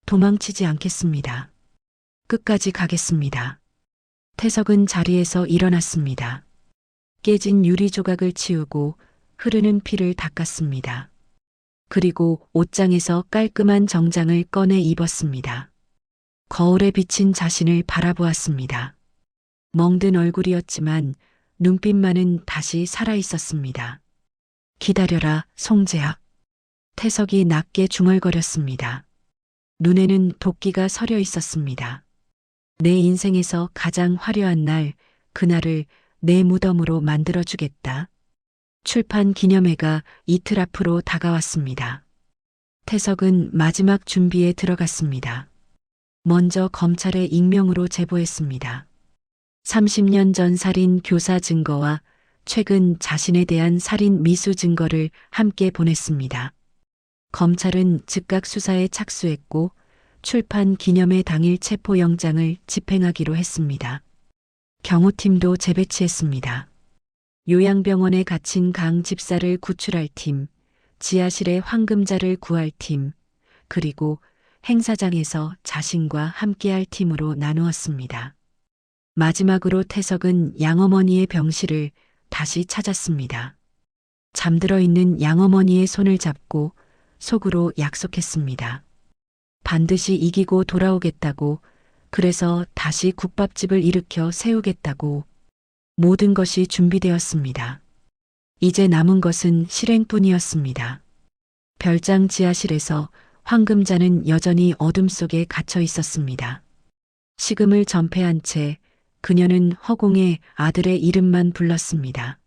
도망치지 않겠습니다. 끝까지 가겠습니다. 태석은 자리에서 일어났습니다. 깨진 유리 조각을 치우고 흐르는 피를 닦았습니다. 그리고 옷장에서 깔끔한 정장을 꺼내 입었습니다. 거울에 비친 자신을 바라보았습니다. 멍든 얼굴이었지만 눈빛만은 다시 살아있었습니다. 기다려라, 송재학. 태석이 낮게 중얼거렸습니다. 눈에는 도끼가 서려 있었습니다. 내 인생에서 가장 화려한 날, 그날을 내 무덤으로 만들어주겠다. 출판 기념회가 이틀 앞으로 다가왔습니다. 태석은 마지막 준비에 들어갔습니다. 먼저 검찰에 익명으로 제보했습니다. 30년 전 살인 교사 증거와 최근 자신에 대한 살인 미수 증거를 함께 보냈습니다. 검찰은 즉각 수사에 착수했고 출판 기념회 당일 체포영장을 집행하기로 했습니다. 경호팀도 재배치했습니다. 요양병원에 갇힌 강 집사를 구출할 팀, 지하실의 황금자를 구할 팀, 그리고 행사장에서 자신과 함께할 팀으로 나누었습니다. 마지막으로 태석은 양어머니의 병실을 다시 찾았습니다. 잠들어 있는 양어머니의 손을 잡고 속으로 약속했습니다. 반드시 이기고 돌아오겠다고, 그래서 다시 국밥집을 일으켜 세우겠다고. 모든 것이 준비되었습니다. 이제 남은 것은 실행뿐이었습니다. 별장 지하실에서 황금자는 여전히 어둠 속에 갇혀 있었습니다. 식음을 전폐한 채 그녀는 허공에 아들의 이름만 불렀습니다.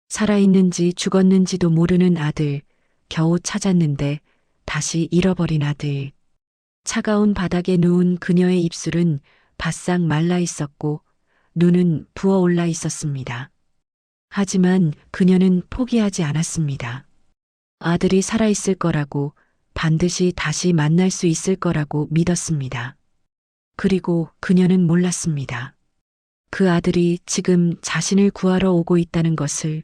살아있는지 죽었는지도 모르는 아들, 겨우 찾았는데 다시 잃어버린 아들. 차가운 바닥에 누운 그녀의 입술은 바싹 말라 있었고 눈은 부어올라 있었습니다. 하지만 그녀는 포기하지 않았습니다. 아들이 살아있을 거라고, 반드시 다시 만날 수 있을 거라고 믿었습니다. 그리고 그녀는 몰랐습니다. 그 아들이 지금 자신을 구하러 오고 있다는 것을.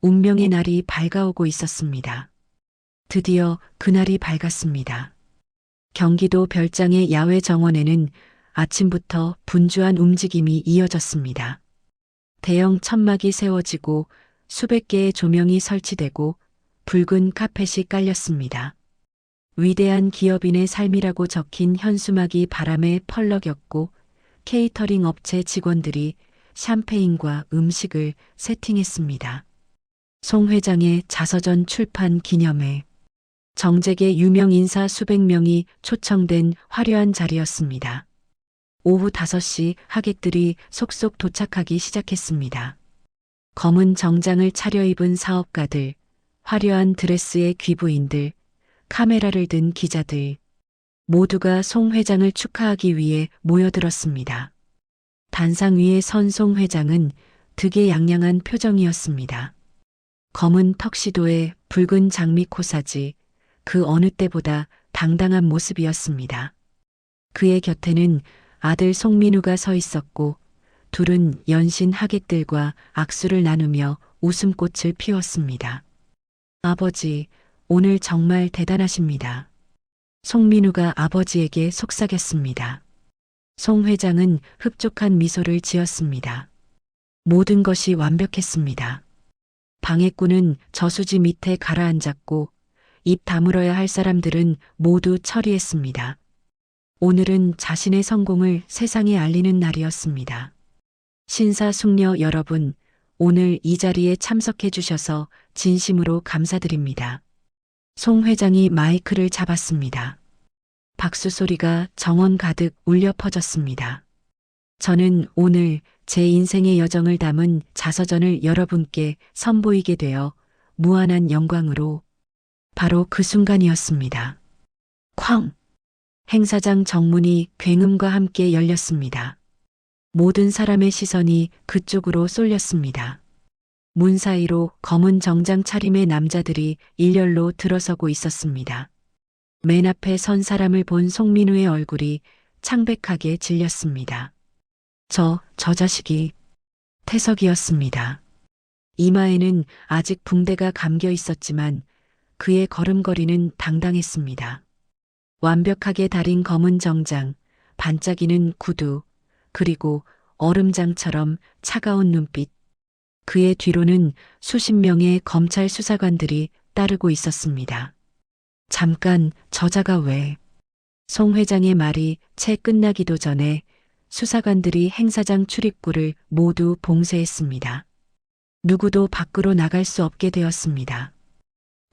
운명의 날이 밝아오고 있었습니다. 드디어 그날이 밝았습니다. 경기도 별장의 야외 정원에는 아침부터 분주한 움직임이 이어졌습니다. 대형 천막이 세워지고 수백 개의 조명이 설치되고 붉은 카펫이 깔렸습니다. 위대한 기업인의 삶이라고 적힌 현수막이 바람에 펄럭였고 케이터링 업체 직원들이 샴페인과 음식을 세팅했습니다. 송 회장의 자서전 출판 기념회. 정재계 유명 인사 수백 명이 초청된 화려한 자리였습니다. 오후 5시 하객들이 속속 도착하기 시작했습니다. 검은 정장을 차려입은 사업가들, 화려한 드레스의 귀부인들, 카메라를 든 기자들, 모두가 송 회장을 축하하기 위해 모여들었습니다. 단상 위에 선 송 회장은 득의양양한 표정이었습니다. 검은 턱시도에 붉은 장미 코사지, 그 어느 때보다 당당한 모습이었습니다. 그의 곁에는 아들 송민우가 서 있었고 둘은 연신 하객들과 악수를 나누며 웃음꽃을 피웠습니다. 아버지, 오늘 정말 대단하십니다. 송민우가 아버지에게 속삭였습니다. 송 회장은 흡족한 미소를 지었습니다. 모든 것이 완벽했습니다. 방해꾼은 저수지 밑에 가라앉았고 입 다물어야 할 사람들은 모두 처리했습니다. 오늘은 자신의 성공을 세상에 알리는 날이었습니다. 신사숙녀 여러분, 오늘 이 자리에 참석해 주셔서 진심으로 감사드립니다. 송 회장이 마이크를 잡았습니다. 박수 소리가 정원 가득 울려 퍼졌습니다. 저는 오늘 제 인생의 여정을 담은 자서전을 여러분께 선보이게 되어 무한한 영광으로. 바로 그 순간이었습니다. 쾅! 행사장 정문이 굉음과 함께 열렸습니다. 모든 사람의 시선이 그쪽으로 쏠렸습니다. 문 사이로 검은 정장 차림의 남자들이 일렬로 들어서고 있었습니다. 맨 앞에 선 사람을 본 송민우의 얼굴이 창백하게 질렸습니다. 저 자식이 태석이었습니다. 이마에는 아직 붕대가 감겨 있었지만 그의 걸음걸이는 당당했습니다. 완벽하게 다린 검은 정장, 반짝이는 구두, 그리고 얼음장처럼 차가운 눈빛. 그의 뒤로는 수십 명의 검찰 수사관들이 따르고 있었습니다. 잠깐, 저자가 왜? 송 회장의 말이 채 끝나기도 전에 수사관들이 행사장 출입구를 모두 봉쇄했습니다. 누구도 밖으로 나갈 수 없게 되었습니다.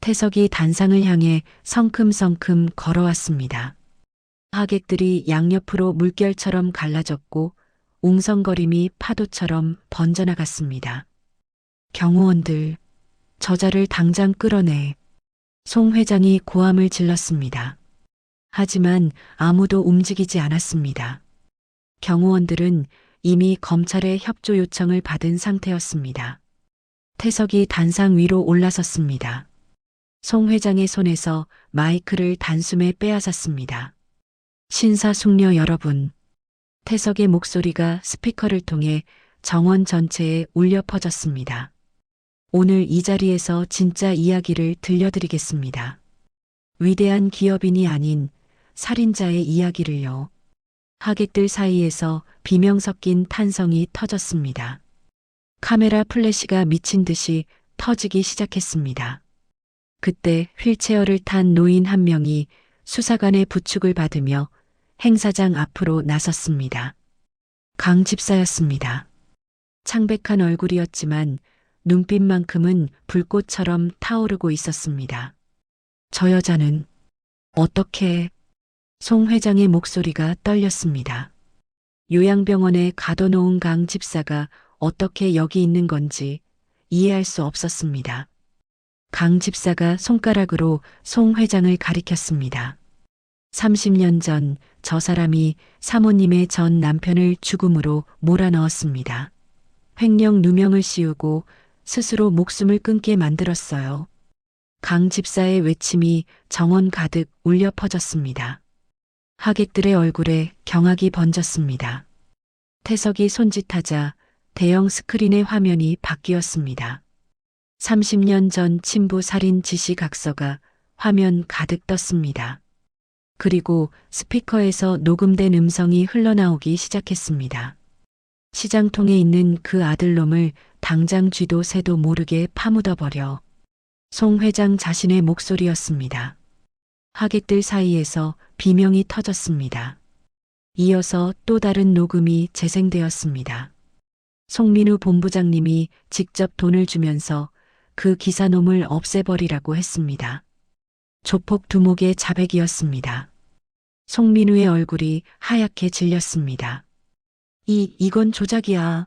태석이 단상을 향해 성큼성큼 걸어왔습니다. 하객들이 양옆으로 물결처럼 갈라졌고 웅성거림이 파도처럼 번져나갔습니다. 경호원들, 저자를 당장 끌어내. 송 회장이 고함을 질렀습니다. 하지만 아무도 움직이지 않았습니다. 경호원들은 이미 검찰의 협조 요청을 받은 상태였습니다. 태석이 단상 위로 올라섰습니다. 송 회장의 손에서 마이크를 단숨에 빼앗았습니다. 신사숙녀 여러분, 태석의 목소리가 스피커를 통해 정원 전체에 울려 퍼졌습니다. 오늘 이 자리에서 진짜 이야기를 들려드리겠습니다. 위대한 기업인이 아닌 살인자의 이야기를요. 하객들 사이에서 비명 섞인 탄성이 터졌습니다. 카메라 플래시가 미친 듯이 터지기 시작했습니다. 그때 휠체어를 탄 노인 한 명이 수사관의 부축을 받으며 행사장 앞으로 나섰습니다. 강 집사였습니다. 창백한 얼굴이었지만 눈빛만큼은 불꽃처럼 타오르고 있었습니다. 저 여자는 어떻게? 송 회장의 목소리가 떨렸습니다. 요양병원에 가둬놓은 강 집사가 어떻게 여기 있는 건지 이해할 수 없었습니다. 강 집사가 손가락으로 송 회장을 가리켰습니다. 30년 전 저 사람이 사모님의 전 남편을 죽음으로 몰아넣었습니다. 횡령 누명을 씌우고 스스로 목숨을 끊게 만들었어요. 강 집사의 외침이 정원 가득 울려 퍼졌습니다. 하객들의 얼굴에 경악이 번졌습니다. 태석이 손짓하자 대형 스크린의 화면이 바뀌었습니다. 30년 전 친부 살인 지시 각서가 화면 가득 떴습니다. 그리고 스피커에서 녹음된 음성이 흘러나오기 시작했습니다. 시장통에 있는 그 아들놈을 당장 쥐도 새도 모르게 파묻어버려. 송 회장 자신의 목소리였습니다. 하객들 사이에서 비명이 터졌습니다. 이어서 또 다른 녹음이 재생되었습니다. 송민우 본부장님이 직접 돈을 주면서 그 기사놈을 없애버리라고 했습니다. 조폭 두목의 자백이었습니다. 송민우의 얼굴이 하얗게 질렸습니다. 이건 조작이야.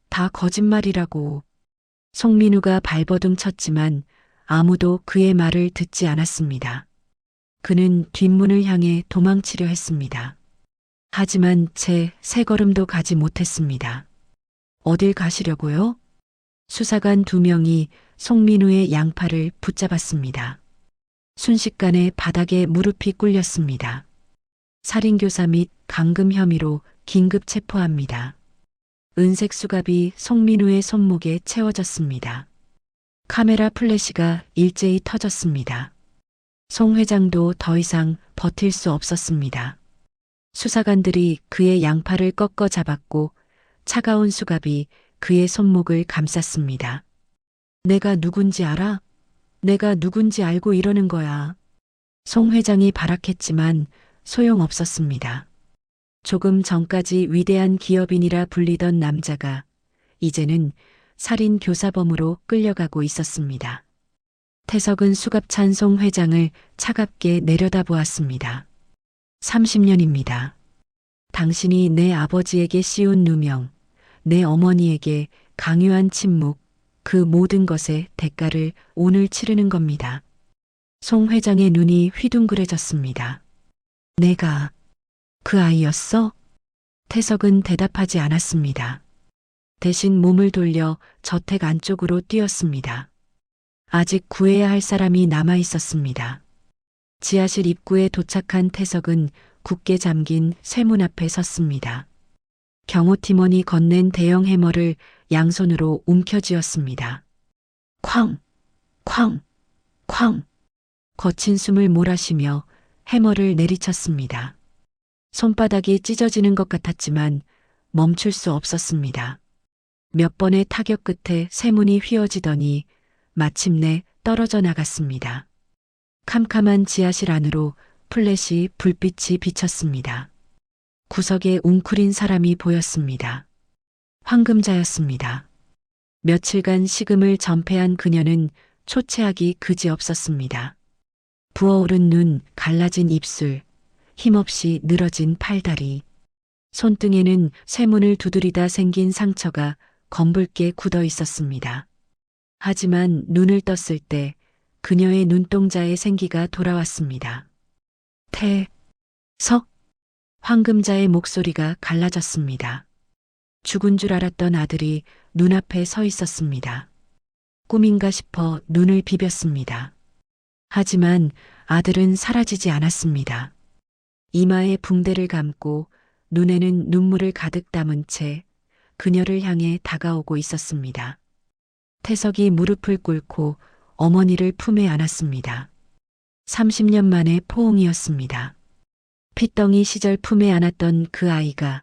다 거짓말이라고. 송민우가 발버둥 쳤지만 아무도 그의 말을 듣지 않았습니다. 그는 뒷문을 향해 도망치려 했습니다. 하지만 채 세 걸음도 가지 못했습니다. 어딜 가시려고요? 수사관 2명이 송민우의 양팔을 붙잡았습니다. 순식간에 바닥에 무릎이 꿇렸습니다. 살인교사 및 감금 혐의로 긴급 체포합니다. 은색 수갑이 송민우의 손목에 채워졌습니다. 카메라 플래시가 일제히 터졌습니다. 송 회장도 더 이상 버틸 수 없었습니다. 수사관들이 그의 양팔을 꺾어 잡았고 차가운 수갑이 그의 손목을 감쌌습니다. 내가 누군지 알아? 내가 누군지 알고 이러는 거야. 송 회장이 발악했지만 소용없었습니다. 조금 전까지 위대한 기업인이라 불리던 남자가 이제는 살인 교사범으로 끌려가고 있었습니다. 태석은 수갑찬 송 회장을 차갑게 내려다보았습니다. 30년입니다. 당신이 내 아버지에게 씌운 누명, 내 어머니에게 강요한 침묵, 그 모든 것의 대가를 오늘 치르는 겁니다. 송 회장의 눈이 휘둥그레졌습니다. 내가 그 아이였어? 태석은 대답하지 않았습니다. 대신 몸을 돌려 저택 안쪽으로 뛰었습니다. 아직 구해야 할 사람이 남아 있었습니다. 지하실 입구에 도착한 태석은 굳게 잠긴 쇠문 앞에 섰습니다. 경호팀원이 건넨 대형 해머를 양손으로 움켜쥐었습니다. 쾅! 쾅! 쾅! 거친 숨을 몰아쉬며 해머를 내리쳤습니다. 손바닥이 찢어지는 것 같았지만 멈출 수 없었습니다. 몇 번의 타격 끝에 쇠문이 휘어지더니 마침내 떨어져 나갔습니다. 캄캄한 지하실 안으로 플래시 불빛이 비쳤습니다. 구석에 웅크린 사람이 보였습니다. 황금자였습니다. 며칠간 식음을 전폐한 그녀는 초췌하기 그지없었습니다. 부어오른 눈, 갈라진 입술, 힘없이 늘어진 팔다리. 손등에는 쇠문을 두드리다 생긴 상처가 검붉게 굳어 있었습니다. 하지만 눈을 떴을 때 그녀의 눈동자의 생기가 돌아왔습니다. 석! 황금자의 목소리가 갈라졌습니다. 죽은 줄 알았던 아들이 눈앞에 서 있었습니다. 꿈인가 싶어 눈을 비볐습니다. 하지만 아들은 사라지지 않았습니다. 이마에 붕대를 감고 눈에는 눈물을 가득 담은 채 그녀를 향해 다가오고 있었습니다. 태석이 무릎을 꿇고 어머니를 품에 안았습니다. 30년 만의 포옹이었습니다. 핏덩이 시절 품에 안았던 그 아이가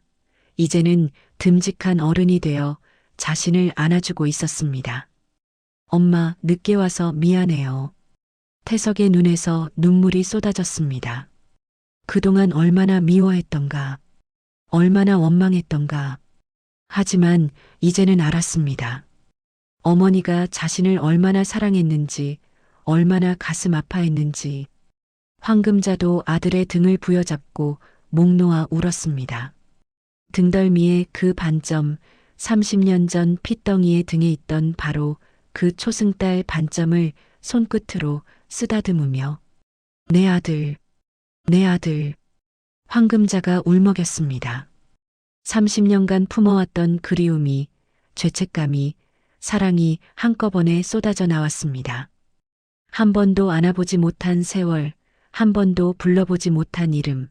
이제는 듬직한 어른이 되어 자신을 안아주고 있었습니다. 엄마, 늦게 와서 미안해요. 태석의 눈에서 눈물이 쏟아졌습니다. 그동안 얼마나 미워했던가, 얼마나 원망했던가. 하지만 이제는 알았습니다. 어머니가 자신을 얼마나 사랑했는지, 얼마나 가슴 아파했는지. 황금자도 아들의 등을 부여잡고 목 놓아 울었습니다. 등덜미의 그 반점, 30년 전 핏덩이의 등에 있던 바로 그 초승달 반점을 손끝으로 쓰다듬으며 내 아들, 내 아들. 황금자가 울먹였습니다. 30년간 품어왔던 그리움이, 죄책감이, 사랑이 한꺼번에 쏟아져 나왔습니다. 한 번도 안아보지 못한 세월, 한 번도 불러보지 못한 이름,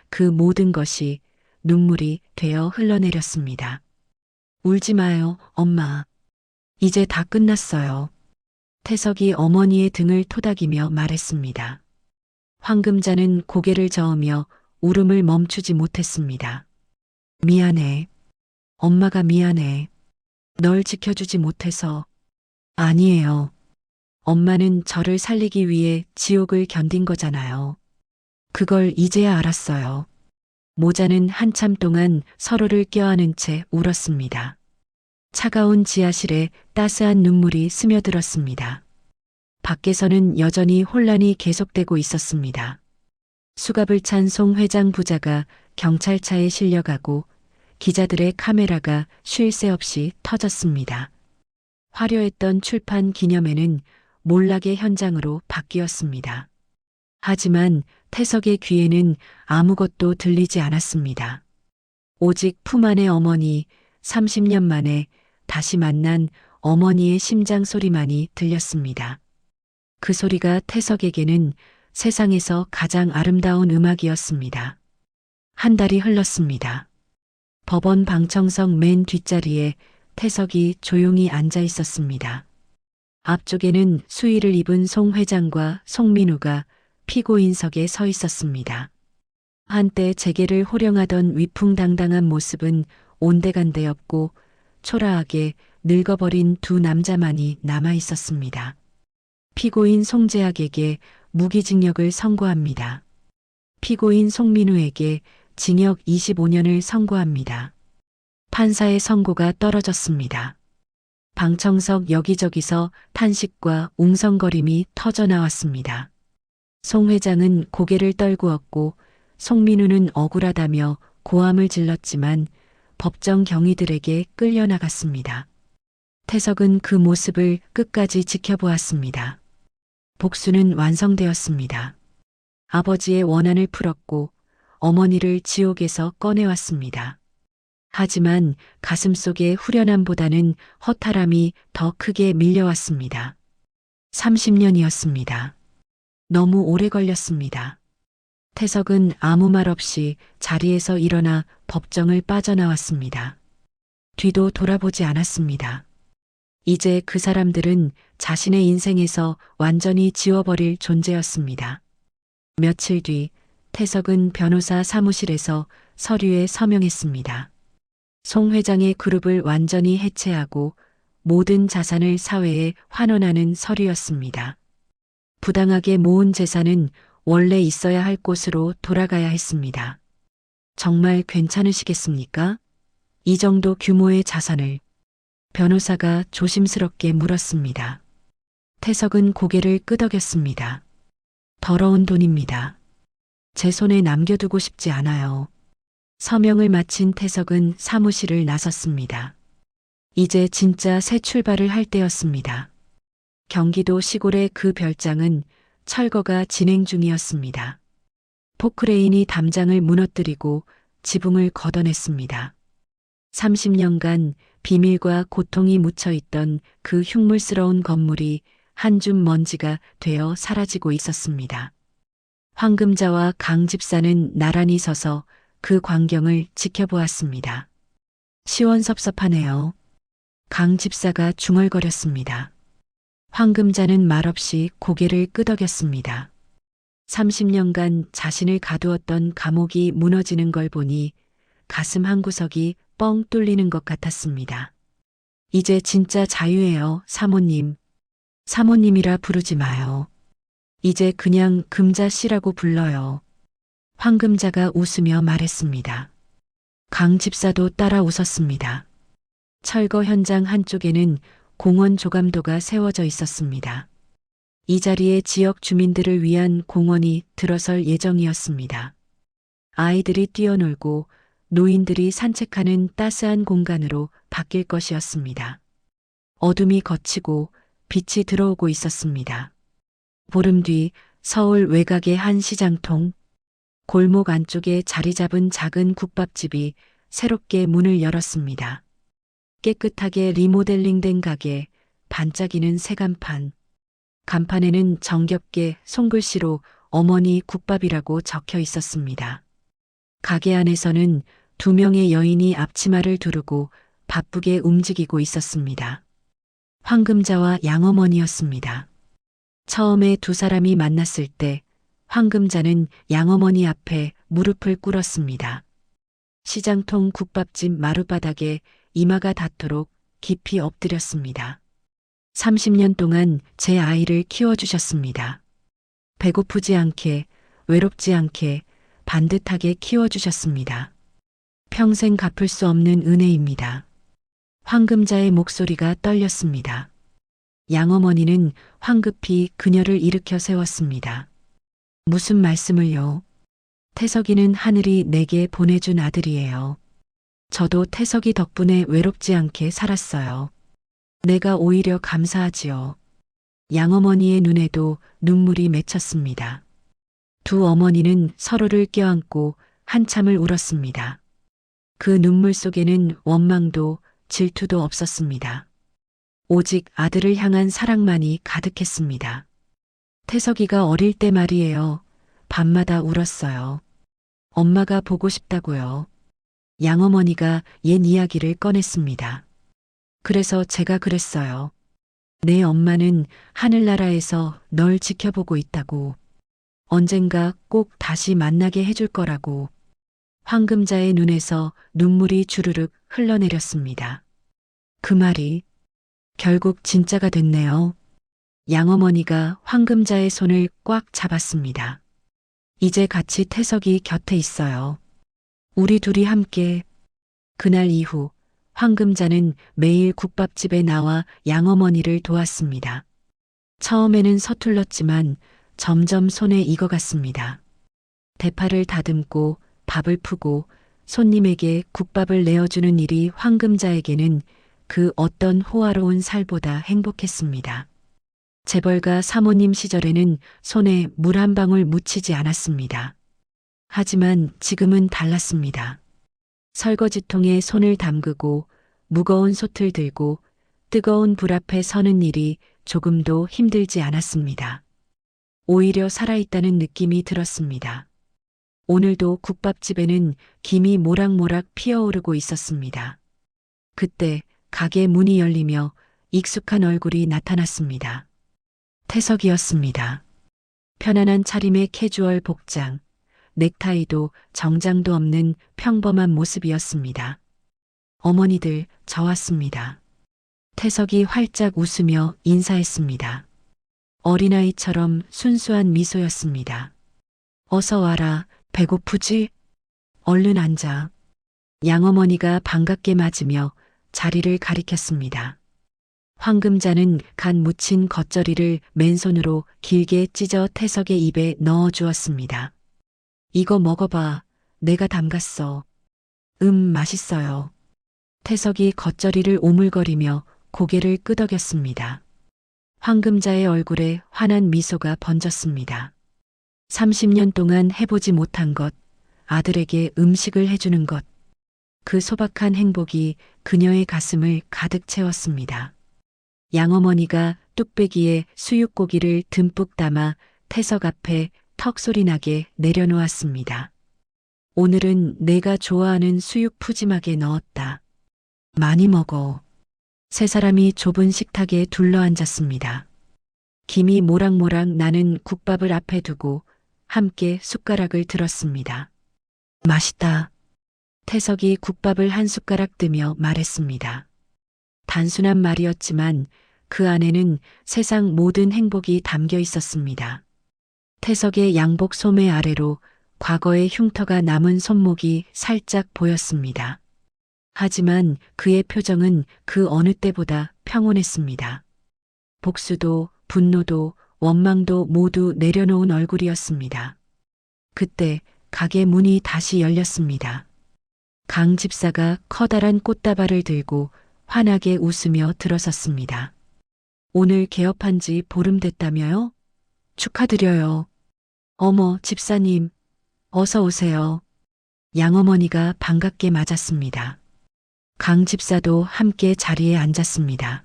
그 모든 것이 눈물이 되어 흘러내렸습니다. 울지 마요, 엄마. 이제 다 끝났어요. 태석이 어머니의 등을 토닥이며 말했습니다. 황금자는 고개를 저으며 울음을 멈추지 못했습니다. 미안해. 엄마가 미안해. 널 지켜주지 못해서. 아니에요. 엄마는 저를 살리기 위해 지옥을 견딘 거잖아요. 그걸 이제야 알았어요. 모자는 한참 동안 서로를 껴안은 채 울었습니다. 차가운 지하실에 따스한 눈물이 스며들었습니다. 밖에서는 여전히 혼란이 계속되고 있었습니다. 수갑을 찬 송 회장 부자가 경찰차에 실려가고 기자들의 카메라가 쉴 새 없이 터졌습니다. 화려했던 출판 기념회는 몰락의 현장으로 바뀌었습니다. 하지만 태석의 귀에는 아무것도 들리지 않았습니다. 오직 품 안의 어머니, 30년 만에 다시 만난 어머니의 심장 소리만이 들렸습니다. 그 소리가 태석에게는 세상에서 가장 아름다운 음악이었습니다. 한 달이 흘렀습니다. 법원 방청석 맨 뒷자리에 태석이 조용히 앉아 있었습니다. 앞쪽에는 수의를 입은 송 회장과 송민우가 피고인석에 서 있었습니다. 한때 재계를 호령하던 위풍당당한 모습은 온데간데 없고 초라하게 늙어버린 두 남자만이 남아 있었습니다. 피고인 송재학에게 무기징역을 선고합니다. 피고인 송민우에게 징역 25년을 선고합니다. 판사의 선고가 떨어졌습니다. 방청석 여기저기서 탄식과 웅성거림이 터져 나왔습니다. 송 회장은 고개를 떨구었고 송민우는 억울하다며 고함을 질렀지만 법정 경위들에게 끌려나갔습니다. 태석은 그 모습을 끝까지 지켜보았습니다. 복수는 완성되었습니다. 아버지의 원한을 풀었고 어머니를 지옥에서 꺼내왔습니다. 하지만 가슴속의 후련함보다는 허탈함이 더 크게 밀려왔습니다. 30년이었습니다. 너무 오래 걸렸습니다. 태석은 아무 말 없이 자리에서 일어나 법정을 빠져나왔습니다. 뒤도 돌아보지 않았습니다. 이제 그 사람들은 자신의 인생에서 완전히 지워버릴 존재였습니다. 며칠 뒤 태석은 변호사 사무실에서 서류에 서명했습니다. 송 회장의 그룹을 완전히 해체하고 모든 자산을 사회에 환원하는 서류였습니다. 부당하게 모은 재산은 원래 있어야 할 곳으로 돌아가야 했습니다. 정말 괜찮으시겠습니까? 이 정도 규모의 자산을 변호사가 조심스럽게 물었습니다. 태석은 고개를 끄덕였습니다. 더러운 돈입니다. 제 손에 남겨두고 싶지 않아요. 서명을 마친 태석은 사무실을 나섰습니다. 이제 진짜 새 출발을 할 때였습니다. 경기도 시골의 그 별장은 철거가 진행 중이었습니다. 포크레인이 담장을 무너뜨리고 지붕을 걷어냈습니다. 30년간 비밀과 고통이 묻혀있던 그 흉물스러운 건물이 한 줌 먼지가 되어 사라지고 있었습니다. 황금자와 강 집사는 나란히 서서 그 광경을 지켜보았습니다. 시원섭섭하네요. 강 집사가 중얼거렸습니다. 황금자는 말없이 고개를 끄덕였습니다. 30년간 자신을 가두었던 감옥이 무너지는 걸 보니 가슴 한구석이 뻥 뚫리는 것 같았습니다. 이제 진짜 자유예요, 사모님. 사모님이라 부르지 마요. 이제 그냥 금자 씨라고 불러요. 황금자가 웃으며 말했습니다. 강 집사도 따라 웃었습니다. 철거 현장 한쪽에는 공원 조감도가 세워져 있었습니다. 이 자리에 지역 주민들을 위한 공원이 들어설 예정이었습니다. 아이들이 뛰어놀고 노인들이 산책하는 따스한 공간으로 바뀔 것이었습니다. 어둠이 걷히고 빛이 들어오고 있었습니다. 보름 뒤 서울 외곽의 한 시장통, 골목 안쪽에 자리 잡은 작은 국밥집이 새롭게 문을 열었습니다. 깨끗하게 리모델링된 가게, 반짝이는 새간판. 간판에는 정겹게 손글씨로 어머니 국밥이라고 적혀 있었습니다. 가게 안에서는 2명의 여인이 앞치마를 두르고 바쁘게 움직이고 있었습니다. 황금자와 양어머니였습니다. 처음에 두 사람이 만났을 때 황금자는 양어머니 앞에 무릎을 꿇었습니다. 시장통 국밥집 마룻바닥에 이마가 닿도록 깊이 엎드렸습니다. 30년 동안 제 아이를 키워주셨습니다. 배고프지 않게, 외롭지 않게 반듯하게 키워주셨습니다. 평생 갚을 수 없는 은혜입니다. 황금자의 목소리가 떨렸습니다. 양어머니는 황급히 그녀를 일으켜 세웠습니다. 무슨 말씀을요? 태석이는 하늘이 내게 보내준 아들이에요. 저도 태석이 덕분에 외롭지 않게 살았어요. 내가 오히려 감사하지요. 양어머니의 눈에도 눈물이 맺혔습니다. 두 어머니는 서로를 껴안고 한참을 울었습니다. 그 눈물 속에는 원망도 질투도 없었습니다. 오직 아들을 향한 사랑만이 가득했습니다. 태석이가 어릴 때 말이에요. 밤마다 울었어요. 엄마가 보고 싶다고요. 양어머니가 옛 이야기를 꺼냈습니다. 그래서 제가 그랬어요. 내 엄마는 하늘나라에서 널 지켜보고 있다고. 언젠가 꼭 다시 만나게 해줄 거라고. 황금자의 눈에서 눈물이 주르륵 흘러내렸습니다. 그 말이 결국 진짜가 됐네요. 양어머니가 황금자의 손을 꽉 잡았습니다. 이제 같이 태석이 곁에 있어요. 우리 둘이 함께. 그날 이후 황금자는 매일 국밥집에 나와 양어머니를 도왔습니다. 처음에는 서툴렀지만 점점 손에 익어갔습니다. 대파를 다듬고 밥을 푸고 손님에게 국밥을 내어주는 일이 황금자에게는 그 어떤 호화로운 살보다 행복했습니다. 재벌가 사모님 시절에는 손에 물 한 방울 묻히지 않았습니다. 하지만 지금은 달랐습니다. 설거지통에 손을 담그고 무거운 솥을 들고 뜨거운 불 앞에 서는 일이 조금도 힘들지 않았습니다. 오히려 살아있다는 느낌이 들었습니다. 오늘도 국밥집에는 김이 모락모락 피어오르고 있었습니다. 그때 가게 문이 열리며 익숙한 얼굴이 나타났습니다. 태석이었습니다. 편안한 차림의 캐주얼 복장, 넥타이도 정장도 없는 평범한 모습이었습니다. 어머니들, 저 왔습니다. 태석이 활짝 웃으며 인사했습니다. 어린아이처럼 순수한 미소였습니다. 어서 와라, 배고프지? 얼른 앉아. 양어머니가 반갑게 맞으며 자리를 가리켰습니다. 황금자는 간 묻힌 겉절이를 맨손으로 길게 찢어 태석의 입에 넣어 주었습니다. 이거 먹어봐. 내가 담갔어. 맛있어요. 태석이 겉절이를 오물거리며 고개를 끄덕였습니다. 황금자의 얼굴에 환한 미소가 번졌습니다. 30년 동안 해보지 못한 것, 아들에게 음식을 해주는 것, 그 소박한 행복이 그녀의 가슴을 가득 채웠습니다. 양어머니가 뚝배기에 수육고기를 듬뿍 담아 태석 앞에 턱소리 나게 내려놓았습니다. 오늘은 내가 좋아하는 수육 푸짐하게 넣었다. 많이 먹어. 세 사람이 좁은 식탁에 둘러앉았습니다. 김이 모락모락 나는 국밥을 앞에 두고 함께 숟가락을 들었습니다. 맛있다. 태석이 국밥을 한 숟가락 뜨며 말했습니다. 단순한 말이었지만 그 안에는 세상 모든 행복이 담겨 있었습니다. 태석의 양복 소매 아래로 과거의 흉터가 남은 손목이 살짝 보였습니다. 하지만 그의 표정은 그 어느 때보다 평온했습니다. 복수도 분노도 원망도 모두 내려놓은 얼굴이었습니다. 그때 가게 문이 다시 열렸습니다. 강 집사가 커다란 꽃다발을 들고 환하게 웃으며 들어섰습니다. 오늘 개업한 지 보름 됐다며요? 축하드려요. 어머, 집사님, 어서 오세요. 양어머니가 반갑게 맞았습니다. 강 집사도 함께 자리에 앉았습니다.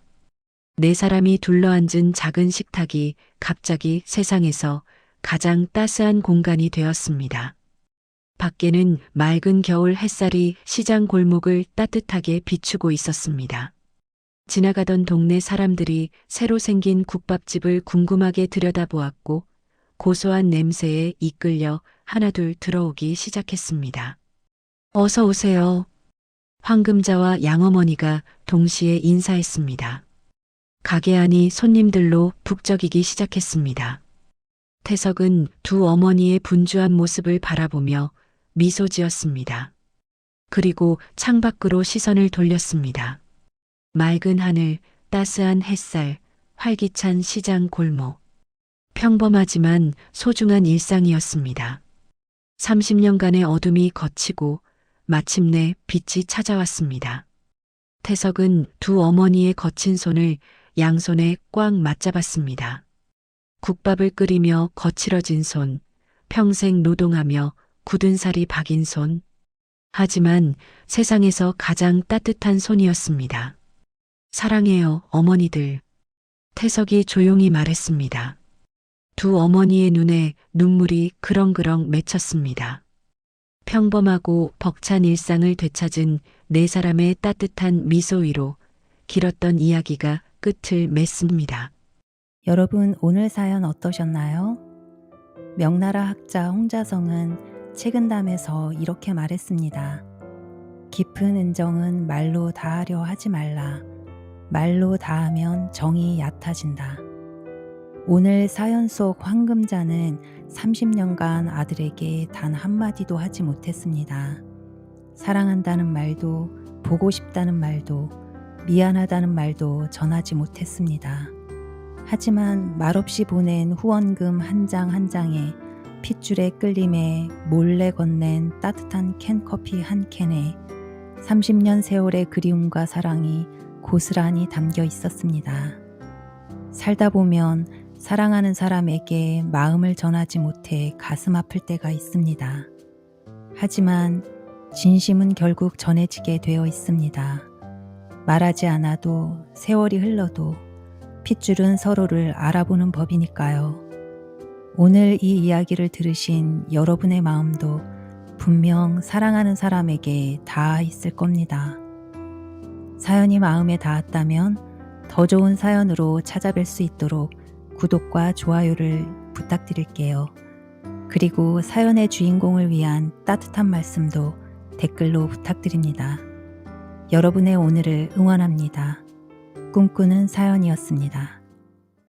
네 사람이 둘러앉은 작은 식탁이 갑자기 세상에서 가장 따스한 공간이 되었습니다. 밖에는 맑은 겨울 햇살이 시장 골목을 따뜻하게 비추고 있었습니다. 지나가던 동네 사람들이 새로 생긴 국밥집을 궁금하게 들여다보았고 고소한 냄새에 이끌려 하나둘 들어오기 시작했습니다. 어서 오세요. 황금자와 양어머니가 동시에 인사했습니다. 가게 안이 손님들로 북적이기 시작했습니다. 태석은 두 어머니의 분주한 모습을 바라보며 미소 지었습니다. 그리고 창밖으로 시선을 돌렸습니다. 맑은 하늘, 따스한 햇살, 활기찬 시장 골목. 평범하지만 소중한 일상이었습니다. 30년간의 어둠이 걷히고 마침내 빛이 찾아왔습니다. 태석은 두 어머니의 거친 손을 양손에 꽉 맞잡았습니다. 국밥을 끓이며 거칠어진 손, 평생 노동하며 굳은 살이 박인 손. 하지만 세상에서 가장 따뜻한 손이었습니다. 사랑해요, 어머니들. 태석이 조용히 말했습니다. 두 어머니의 눈에 눈물이 그렁그렁 맺혔습니다. 평범하고 벅찬 일상을 되찾은 네 사람의 따뜻한 미소 위로 길었던 이야기가 끝을 맺습니다. 여러분, 오늘 사연 어떠셨나요? 명나라 학자 홍자성은 책은담에서 이렇게 말했습니다. 깊은 은정은 말로 다하려 하지 말라. 말로 다하면 정이 얕아진다. 오늘 사연 속 황금자는 30년간 아들에게 단 한마디도 하지 못했습니다. 사랑한다는 말도, 보고 싶다는 말도, 미안하다는 말도 전하지 못했습니다. 하지만 말없이 보낸 후원금 한 장 한 장에 핏줄의 끌림에 몰래 건넨 따뜻한 캔커피 한 캔에 30년 세월의 그리움과 사랑이 고스란히 담겨 있었습니다. 살다 보면 사랑하는 사람에게 마음을 전하지 못해 가슴 아플 때가 있습니다. 하지만 진심은 결국 전해지게 되어 있습니다. 말하지 않아도 세월이 흘러도 핏줄은 서로를 알아보는 법이니까요. 오늘 이 이야기를 들으신 여러분의 마음도 분명 사랑하는 사람에게 닿아 있을 겁니다. 사연이 마음에 닿았다면 더 좋은 사연으로 찾아뵐 수 있도록 구독과 좋아요를 부탁드릴게요. 그리고 사연의 주인공을 위한 따뜻한 말씀도 댓글로 부탁드립니다. 여러분의 오늘을 응원합니다. 꿈꾸는 사연이었습니다.